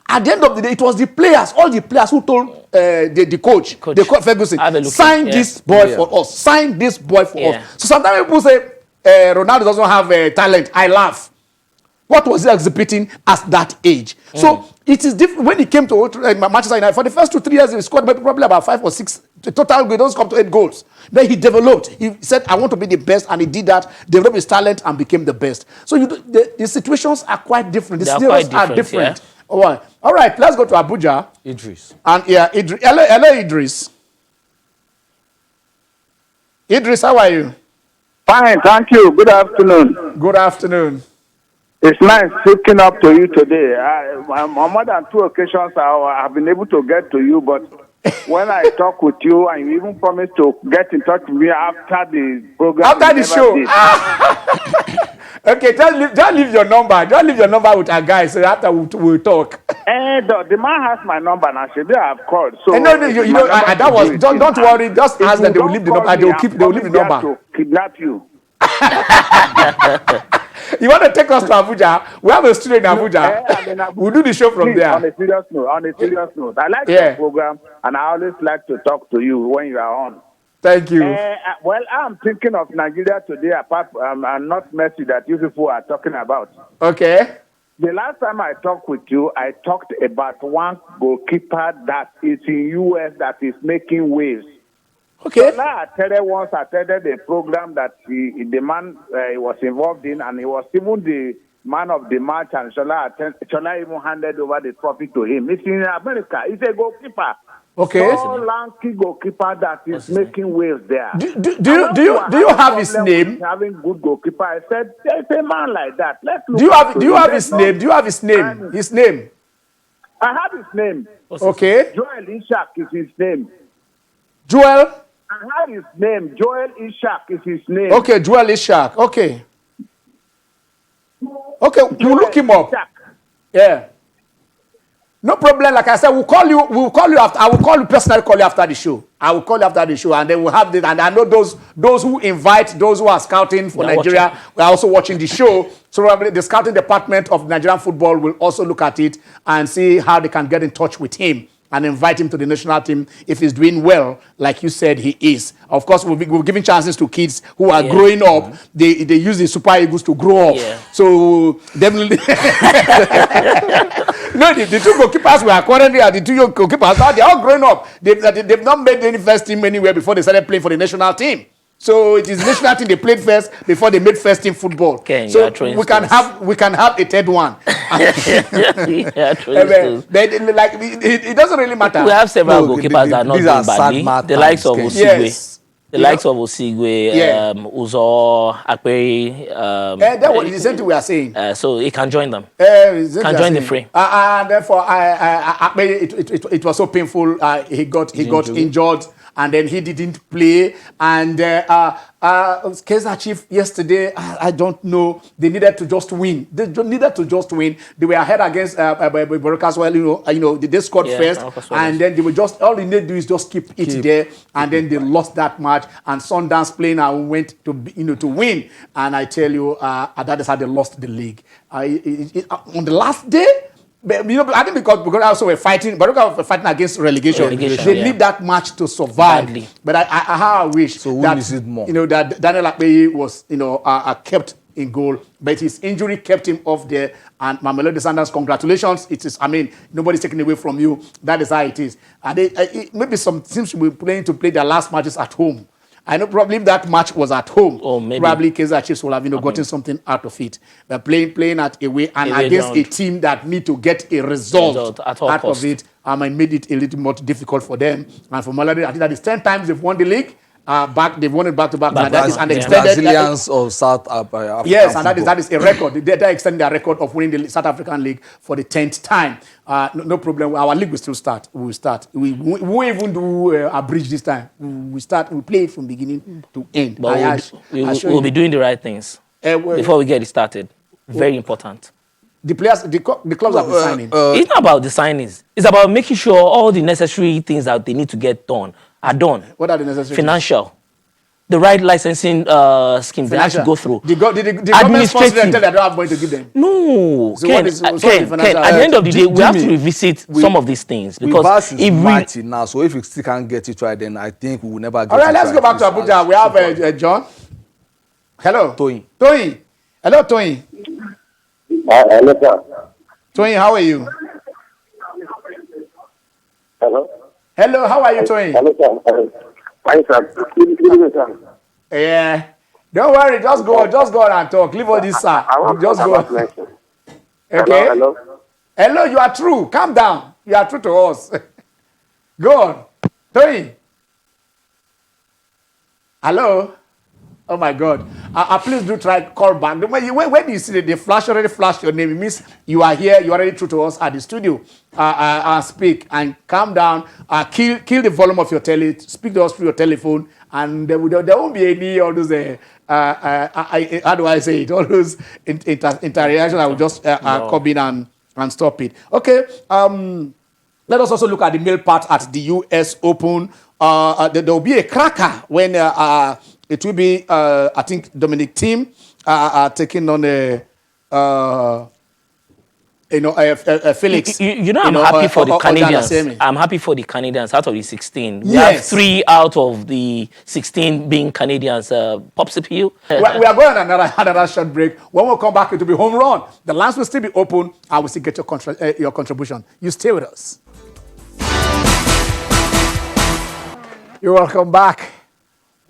At the end of the day, it was the players, all the players who told the coach Ferguson, sign this boy for us, sign this boy for us. So sometimes people say Ronaldo doesn't have talent. I laugh. What was he exhibiting at that age? So it is different when he came to Manchester United. For the first 2-3 years, he scored probably about 5 or 6 total goals. Don't come to 8 goals. Then he developed. He said, "I want to be the best," and he did that. Developed his talent and became the best. So the situations are quite different. The scenarios are different. Yeah. All right. Let's go to Abuja. Idris. And Idris. Hello, Idris. Idris, how are you? Fine, thank you. Good afternoon. Good afternoon. It's nice hooking up to you today. On more than 2 occasions, I have been able to get to you, but when I talk with you, and you even promised to get in touch with me after the program. After the show. Okay, don't leave your number. Don't leave your number with our guys. So after we'll talk. The man has my number now. Should I have called? So no, that was. Don't worry. Just ask them. They will leave the number. They will leave the number. To kidnap you. You want to take us to Abuja? We have a studio in Abuja. We'll do the show from there. On a serious note, I like your program, and I always like to talk to you when you are on. Thank you. Well, I'm thinking of Nigeria today, apart and not Messi that you people are talking about. Okay. The last time I talked with you, I talked about one goalkeeper that is in US that is making waves. Okay. Shola once attended a program that the man was involved in, and he was even the man of the match, and Shola even handed over the trophy to him. It's in America. He's a goalkeeper. Okay. So lanky goalkeeper that is making waves there. Do you have his name? Having good goalkeeper. I said, there's a man like that. Let's look. Do you have his name? Do you have his name? His name. I have his name. Okay. Joel Ishak is his name. Joel. I have his name. Joel Ishak is his name. Okay, Joel Ishak. Okay. Okay, we'll look him up. Ishak. Yeah. No problem. Like I said, we'll call you after. I will call you personally. Call you after the show. I will call you after the show, and then we'll have this. And I know those who invite, those who are scouting for Nigeria, we are also watching the show. So probably the scouting department of Nigerian football will also look at it and see how they can get in touch with him and invite him to the national team if he's doing well, like you said he is. Of course, we're giving chances to kids who are growing up. They use the Super Eagles to grow up. Yeah. So definitely. No, the 2 goalkeepers we are currently at, the 2 goalkeepers, they're all growing up. They've not made any first team anywhere before they started playing for the national team. So it is the national team they played first before they made first team football. Okay, so we can have a third one. It doesn't really matter. We have several goalkeepers that are not doing badly. The likes of Osigwe. The likes of Osigwe, Uzo, Akperi. That was the same thing we are saying. So he can join them. Can join the frame. Therefore, it was so painful. He got injured. And then he didn't play. And Kaizer Chiefs yesterday, I don't know. They needed to just win. They were ahead against Barocas. Well, they scored first, and then they were just all they need to do is just keep it there. And then they lost that match. And Sundowns playing and went to win. And I tell you, that is how they lost the league. On the last day. But, I think because also we're fighting, Baroka were fighting against relegation. They need that match to survive. Badly. But I wish that Daniel Akpeyi was kept in goal, but his injury kept him off there. And Mamelodi Sundowns, congratulations! It is. I mean, nobody's taking away from you. That is how it is. And maybe some teams should be planning to play their last matches at home. I know probably if that match was at home, probably Kaizer Chiefs will have gotten something out of it. But playing at away and against a team that need to get a result out of it, made it a little more difficult for them. And for Mamelodi, I think that is 10 times they've won the league. They've won it back to back. And that is an extended. Brazilians of South Africa. Yes, and that is a record. They're extending their record of winning the South African League for the 10th time. No problem. Our league will still start. We will start. We won't even do a bridge this time. We start. We play from beginning to end. But we'll be doing the right things before we get it started. Very important. The players, the clubs have been signing. It's not about the signings. It's about making sure all the necessary things that they need to get done are done. What are the necessary Financial. The right licensing scheme they have to go through. The government sponsor them, tell they don't have money to give them. No, So Ken, what is Ken, the Ken, financial- at the end of the day, we have to Jimmy, revisit some of these things We because pass is if we mighty now, so if we still can't get it right, then I think we will never get All right, it let's right. go back to It's Abuja. as We have simple. John. Hello. Toyin. Toyin. Hello, Toyin. Hello, sir. Toyin, how are you? Hello. Hello, how are you, Toyin? Hello, sir. Fine, sir. Good evening, sir. Yeah. Don't worry, just go on and talk. Leave all this, sir. I want Just to go. ask question. Okay. Hello. Hello, you are true. Calm down. You are true to us. Go on. Toyin. Hello. Oh my God. Please do try call back. When you see the flash already flashed your name, it means you are here, you are already true to us at the studio. Speak and calm down. Kill the volume of your tele. Speak to us through your telephone, and there won't be any all those. How do I say it? All those interactions. I will just come in and stop it. Okay. Let us also look at the male part at the U.S. Open. There will be a cracker when it will be, I think, Dominic Thiem taking on Felix. I'm happy for the Canadians. I'm happy for the Canadians out of the 16. We Yes. have 3 out of the 16 being Canadians. Pops appeal. We are going on another short break. When we come back, it will be home run. The lines will still be open. I will still get your contribution. You stay with us. You're welcome back.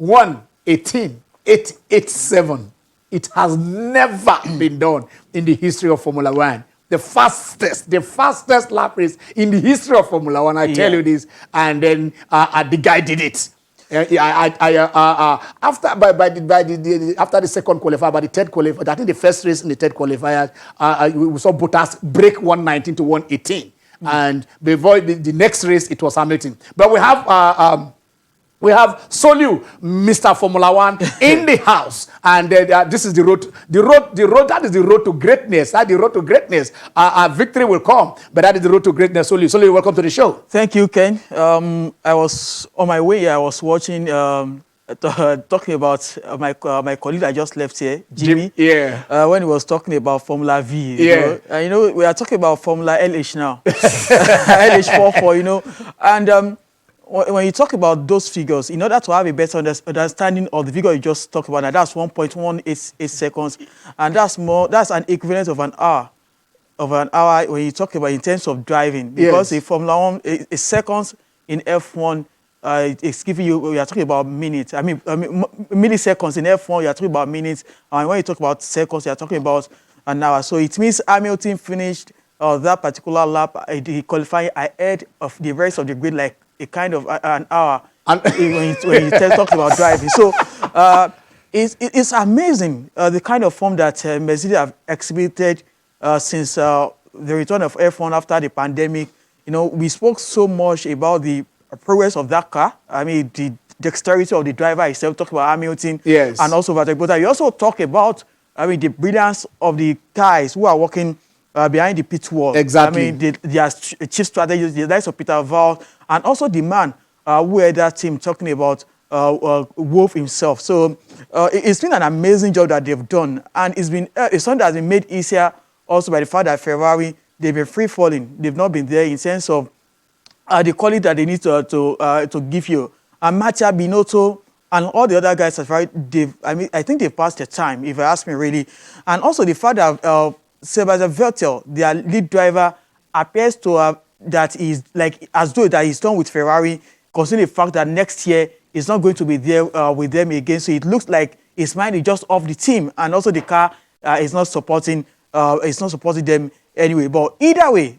1:18.887. It has never been done in the history of Formula One. The fastest lap race in the history of Formula One. I tell you this, and then the guy did it. After the second qualifier, by the third qualifier, I think the first race in the third qualifier, we saw Bottas break 119 to 118, and before the next race, it was Hamilton. But we have Soliu, Mr. Formula One, in the house, and this is the road. That is the road to greatness. That is the road to greatness. Victory will come, but that is the road to greatness. Soliu, welcome to the show. Thank you, Ken. I was on my way. I was watching, talking about my colleague that just left here, Jimmy. Yeah. When he was talking about Formula V. Yeah. You know, we are talking about Formula LH now. LH44, you know, and. When you talk about those figures, in order to have a better understanding of the figure you just talked about, and that's 1.188 seconds, and that's an equivalent of an hour. When you talk about in terms of driving, because Yes. a Formula One, a seconds in F1, it's giving you. We are talking about minutes. I mean milliseconds in F1. You are talking about minutes, and when you talk about seconds, you are talking about an hour. So it means Hamilton finished that particular lap, he qualified ahead of the rest of the grid, like a kind of an hour when you talk about driving. So it's amazing the kind of form that Mercedes have exhibited since the return of F1 after the pandemic. You know, we spoke so much about the progress of that car. I mean, the dexterity of the driver itself, talk about Hamilton, Yes. and also Valtteri Bottas. You also talk about, the brilliance of the guys who are working behind the pit wall. Exactly. I mean, their chief strategist, the likes of Peter Val, and also the man who had that team talking about Wolf himself. So it's been an amazing job that they've done, and it's something that has been made easier also by the fact that Ferrari, they've been free falling. They've not been there in sense of the quality that they need to give you. And Mattia Binotto and all the other guys at Ferrari, I think they've passed their time, if you ask me really. And also the fact that Sebastian Vettel, their lead driver, appears to have that is like as though that he's done with Ferrari, considering the fact that next year he's not going to be there with them again. So it looks like his mind is just off the team, and also the car is not supporting them anyway. But either way,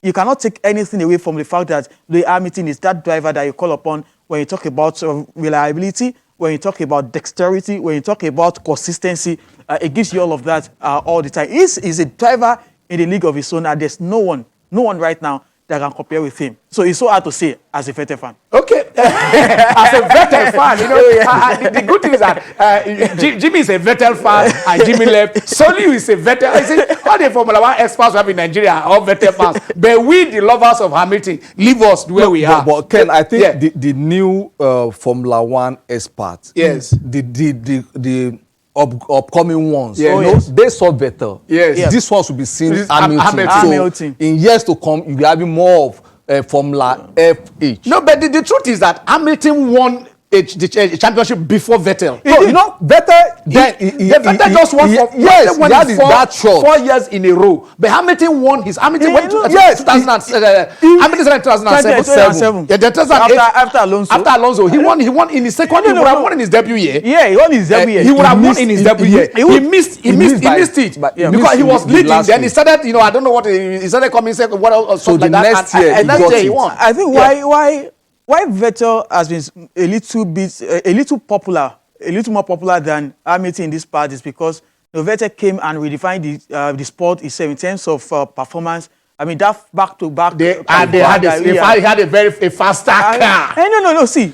you cannot take anything away from the fact that Lewis Hamilton is that driver that you call upon when you talk about reliability, when you talk about dexterity, when you talk about consistency. It gives you all of that all the time. He's a driver in the league of his own, and there's no one right now that can compare with him. So it's so hard to say as a Vettel fan. Okay, as a Vettel fan, the good thing is that Jimmy is a Vettel fan and Jimmy left. Solly is a Vettel. I say all the Formula One experts we have in Nigeria are all Vettel fans, but we, the lovers of Hamilton, leave us where we are. But Ken, I think the new Formula One experts, yes, the upcoming ones, yes. they saw better. Yes. This one should be seen Hamilton. Hamilton. So in years to come, you'll be having more of Formula FH. No, but the truth is that Hamilton won the championship before Vettel. No, Vettel. Vettel just won for that short 4 years in a row. But Hamilton won his. Hamilton went to yes, 2007. Hamilton won in 2007. Yeah, 2008. After Alonso. After Alonso, he won in his second. He would have won in his debut year. Yeah, he won his debut year. He would have won in his debut year. He missed it because he was leading. Then he started. I don't know what he started coming second. What else? So the next year, and next year he won. I think why Vettel has been a little more popular than Hamilton in this part is because Vettel came and redefined the sport itself in terms of performance. I mean, that back-to-back. He had a very faster car. No. See,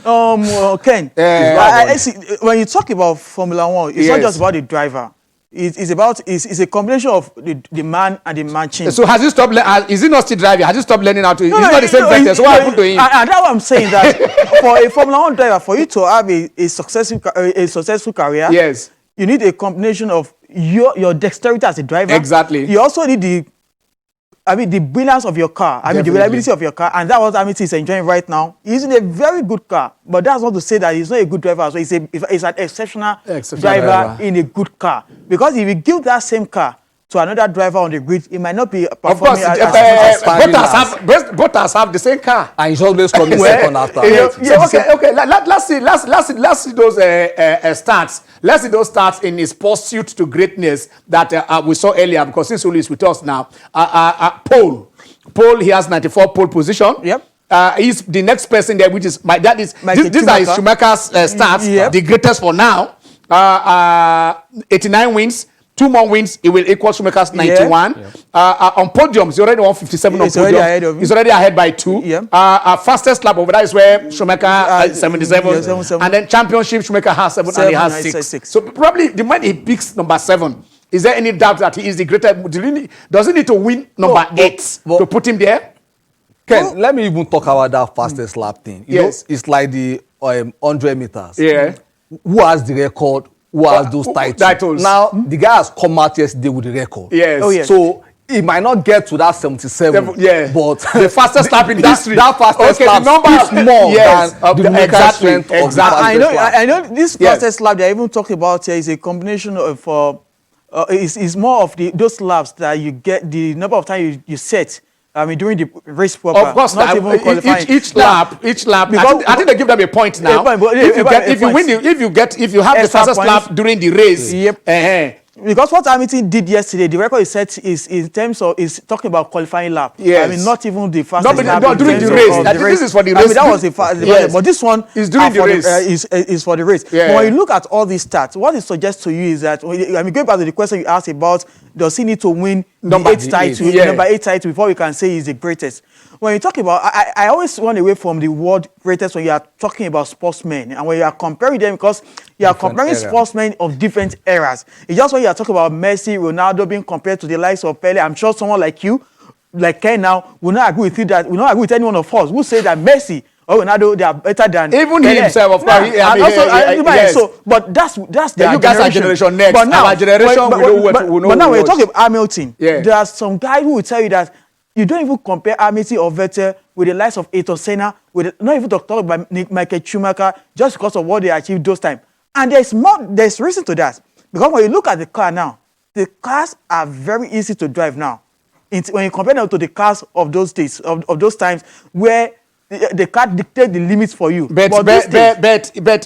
Ken, I see, when you talk about Formula One, it's not just about the driver. It's a combination of the man and the machine. So has he stopped? Is he not still driving? Has he stopped learning how to? He's not the same Vettel. So what happened to him? And that's what I'm saying. That for a Formula One driver, for you to have a successful career, yes, you need a combination of your dexterity as a driver. Exactly. You also need the brilliance of your car. The reliability of your car, and that's what Hamilton is enjoying right now. He's in a very good car, but that's not to say that he's not a good driver. So he's an exceptional driver in a good car. Because if you give that same car to another driver on the grid, it might not be performing as both have the same car, and he's always coming second after. Okay. Let's see those stats. Let's see those stats in his pursuit to greatness that we saw earlier. Because since Uli is with us now, Paul, he has 94 pole position. Yep. He's the next person there, which is these are his Schumacher's stats, yep. The greatest for now. 89 wins. 2 more wins, it will equal Schumacher's 91. Yeah. On podiums, he already won 57 on podiums. He's already ahead by 2. Yeah. Fastest lap over there is where Schumacher 77. And then championship, Schumacher has 7 and he has 6. So probably the moment he picks number 7, is there any doubt that he is the greatest? Does he need to win number 8 to put him there? Ken, let me even talk about that fastest lap thing. You know, it's like the 100 meters. Yeah. Who has the record? Who has those titles? Now, the guy has come out yesterday with the record. Yes. Oh, yes. So, he might not get to that 77. Yeah. But the fastest lap in history. That fastest lap is more than the numerical strength of the fastest lap. I know this fastest lap they're even talking about here is a combination of, is more of those laps that you get, the number of times you set. During the race proper. Of course, not even qualifying. Each lap. I think they give them a point now. If you have the fastest lap during the race. Yep. Because what Hamilton did yesterday, the record is set is in terms of is talking about qualifying lap. Yes. Not even the fastest lap. No, during the race. This is for the race. That was the fastest. But this one is during the race. Is for the race. Yeah. But when you look at all these stats, what it suggests to you is that going back to the question you asked about, does he need to win number 8 title before we can say he's the greatest? When you talk about, I always run away from the word greatest when you are talking about sportsmen and when you are comparing them because you are comparing sportsmen of different eras. It's just when you are talking about Messi, Ronaldo being compared to the likes of Pele. I'm sure someone like you, like Ken now, will not agree with you that will not agree with any one of us who say that Messi or Ronaldo, they are better than even Pele. Himself, of course. Yes. So, but that's the you guys are generation next. But now, our generation, but now when you talk about Hamilton, there are some guys who will tell you that you don't even compare Hamilton or Vettel with the likes of Ayrton Senna, not even talk about Michael Schumacher, just because of what they achieved those times. And there's reason to that. Because when you look at the car now, the cars are very easy to drive now. When you compare them to the cars of those days, of those times, where the car dictates the limits for you. But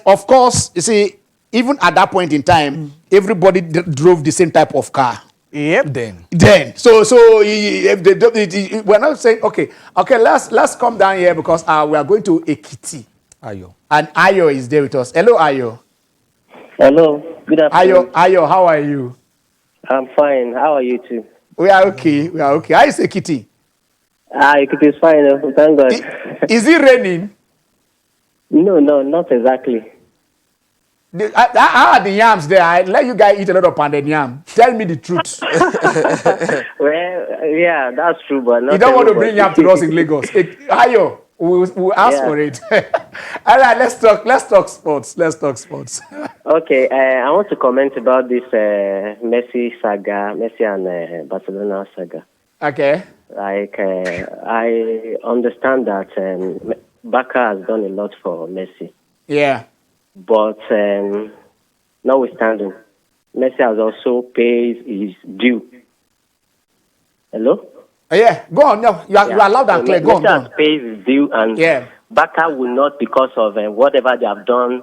of course, you see, even at that point in time, everybody drove the same type of car. Yep. Then. So we're not saying okay. Let's come down here because we are going to Ekiti. Ayo. And Ayo is there with us. Hello, Ayo. Hello. Good afternoon. Ayo, how are you? I'm fine. How are you too? We are okay. How is Ekiti? It is fine. Thank God. Is it raining? No, not exactly. How are the yams there? I let you guys eat a lot of pounded yam. Tell me the truth. Well, yeah, that's true, but not You don't want to bring everybody. yam to us in Lagos. Ayo, we'll ask Yeah. for it. All right, let's talk sports. Okay, I want to comment about this Messi saga, Messi and Barcelona saga. Okay. Like, I understand that Barca has done a lot for Messi, Yeah. but notwithstanding, Messi has also paid his due. Hello? Yeah, go on. No, you are loud and clear. Go on. Messi has paid his due, and Yeah. Barca will not, because of whatever they have done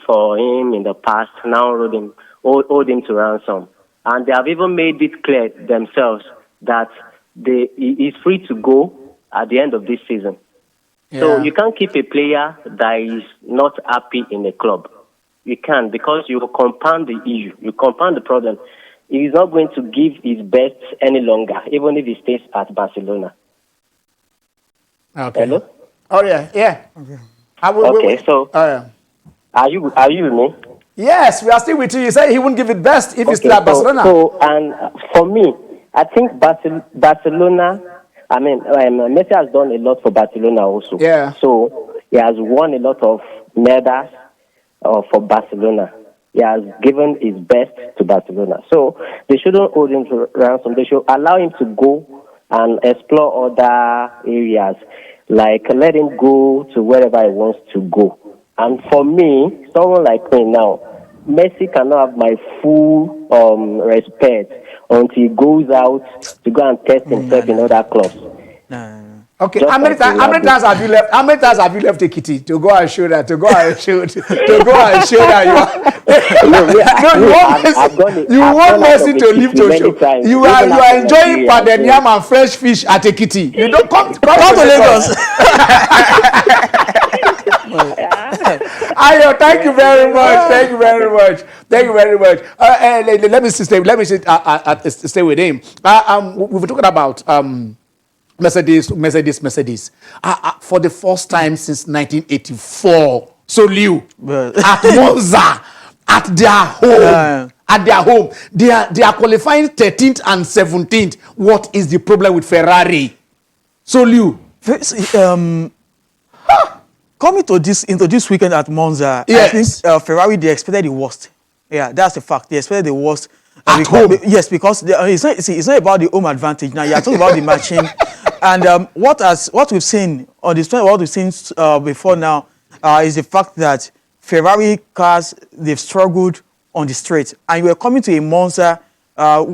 for him in the past, now hold him to ransom. And they have even made it clear themselves that he is free to go at the end of this season. Yeah. So you can't keep a player that is not happy in a club. You can't, because you will compound the issue. You compound the problem. He is not going to give his best any longer, even if he stays at Barcelona. Okay. Hello? Oh yeah. Okay. So are you with me? Yes, we are still with you. You say he wouldn't give it best if he's still at Barcelona. So, and for me, I think Barcelona, Messi has done a lot for Barcelona also. Yeah. So, he has won a lot of medals for Barcelona. He has given his best to Barcelona. So, they shouldn't hold him to ransom. They should allow him to go and explore other areas. Like, let him go to wherever he wants to go. And for me, someone like me now, Messi cannot have my full respect until he goes out to go and test himself in other clubs. Okay, Just how many times have you left? How many times have you left Ekiti to go and show that? You want Messi to leave to show. You are enjoying pounded yam and fresh fish at Ekiti. You don't come to Lagos. Ayo, thank you very much. Let me stay with him. We were talking about Mercedes. For the first time since 1984, so Liu at Monza, at their home, they are qualifying 13th and 17th. What is the problem with Ferrari? So Liu, coming into this weekend at Monza, yes. I think Ferrari, they expected the worst. Yeah, that's the fact. They expected the worst. At home? Yes, because it's not about the home advantage. Now, you're talking about the machine. And what we've seen on this, what we've seen before now is the fact that Ferrari cars, they've struggled on the straight. And you were coming to a Monza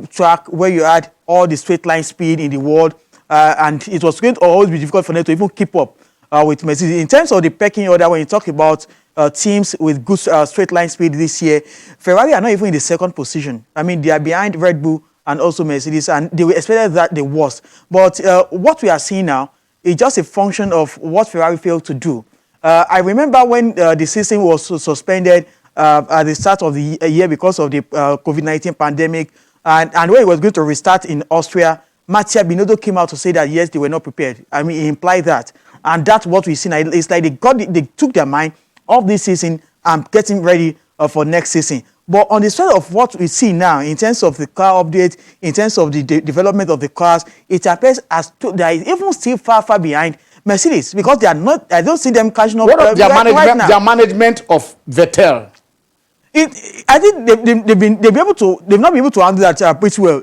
track where you had all the straight line speed in the world. And it was going to always be difficult for them to even keep up with Mercedes. In terms of the pecking order, when you talk about teams with good straight line speed this year, Ferrari are not even in the second position. I mean, they are behind Red Bull and also Mercedes, and they were expected that they was. But what we are seeing now is just a function of what Ferrari failed to do. I remember when the season was suspended at the start of the year because of the COVID-19 pandemic, and when it was going to restart in Austria, Mattia Binotto came out to say that, yes, they were not prepared. I mean, he implied that. And that's what we see now. It's like they took their mind off this season and getting ready for next season. But on the side of what we see now, in terms of the car update, in terms of the development of the cars, it appears as they are even still far behind Mercedes, because they are not. I don't see them catching up. What of their management? Right now. Their management of Vettel. I think they've not been able to handle that pretty well,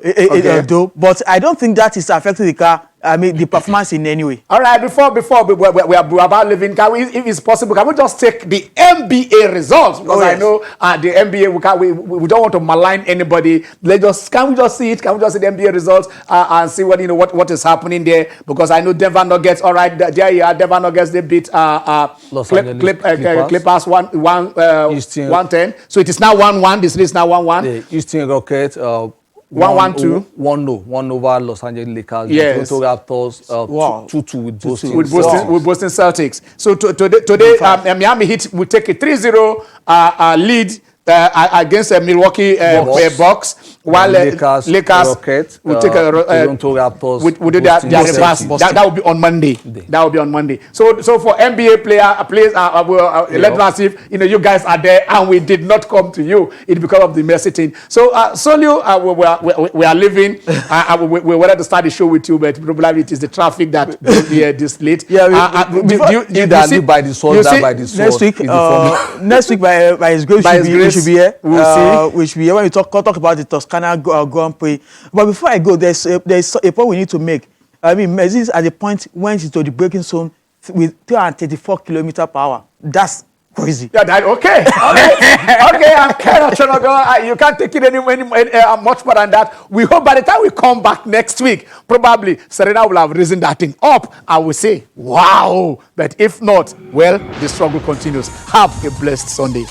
though. But I don't think that is affecting the car. I mean, the performance in any way. All right, before we are about leaving, if it's possible, can we just take the NBA results? Because I know the NBA, we don't want to malign anybody. Can we just see it? Can we just see the NBA results and see what is happening there? Because I know Denver Nuggets. All right, there you are. Denver Nuggets, they beat Clippers 110. So it is now 1-1. This is now 1-1. The Houston Rockets. 1-1-2. 1-0 over Los Angeles Lakers. Yes. Toronto Raptors 2-2 with Boston. With Boston Celtics. So today Miami Heat will take a 3-0 lead against Milwaukee Bucks, while Lakers Rockets, will take Toronto Raptors. We do their reverse. That will be on Monday. That will be on Monday. So for NBA players, let us see if you guys are there and we did not come to you. It's because of the Messi thing. So Solio, we are leaving. We wanted to start the show with you, but probably it is the traffic that got here this late. Yeah, you by the sword, by the sword. Next week by His grace, we should be here. We should be here when we talk about the Toscana Grand Prix. But before I go, there's a point we need to make. I mean, Messi is at the point when he's to the braking zone with 334 km/h. That's crazy. Yeah, okay. Okay, I'm kind of trying to go. You can't take it any much more than that. We hope by the time we come back next week, probably Serena will have risen that thing up. I will say, wow. But if not, well, the struggle continues. Have a blessed Sunday.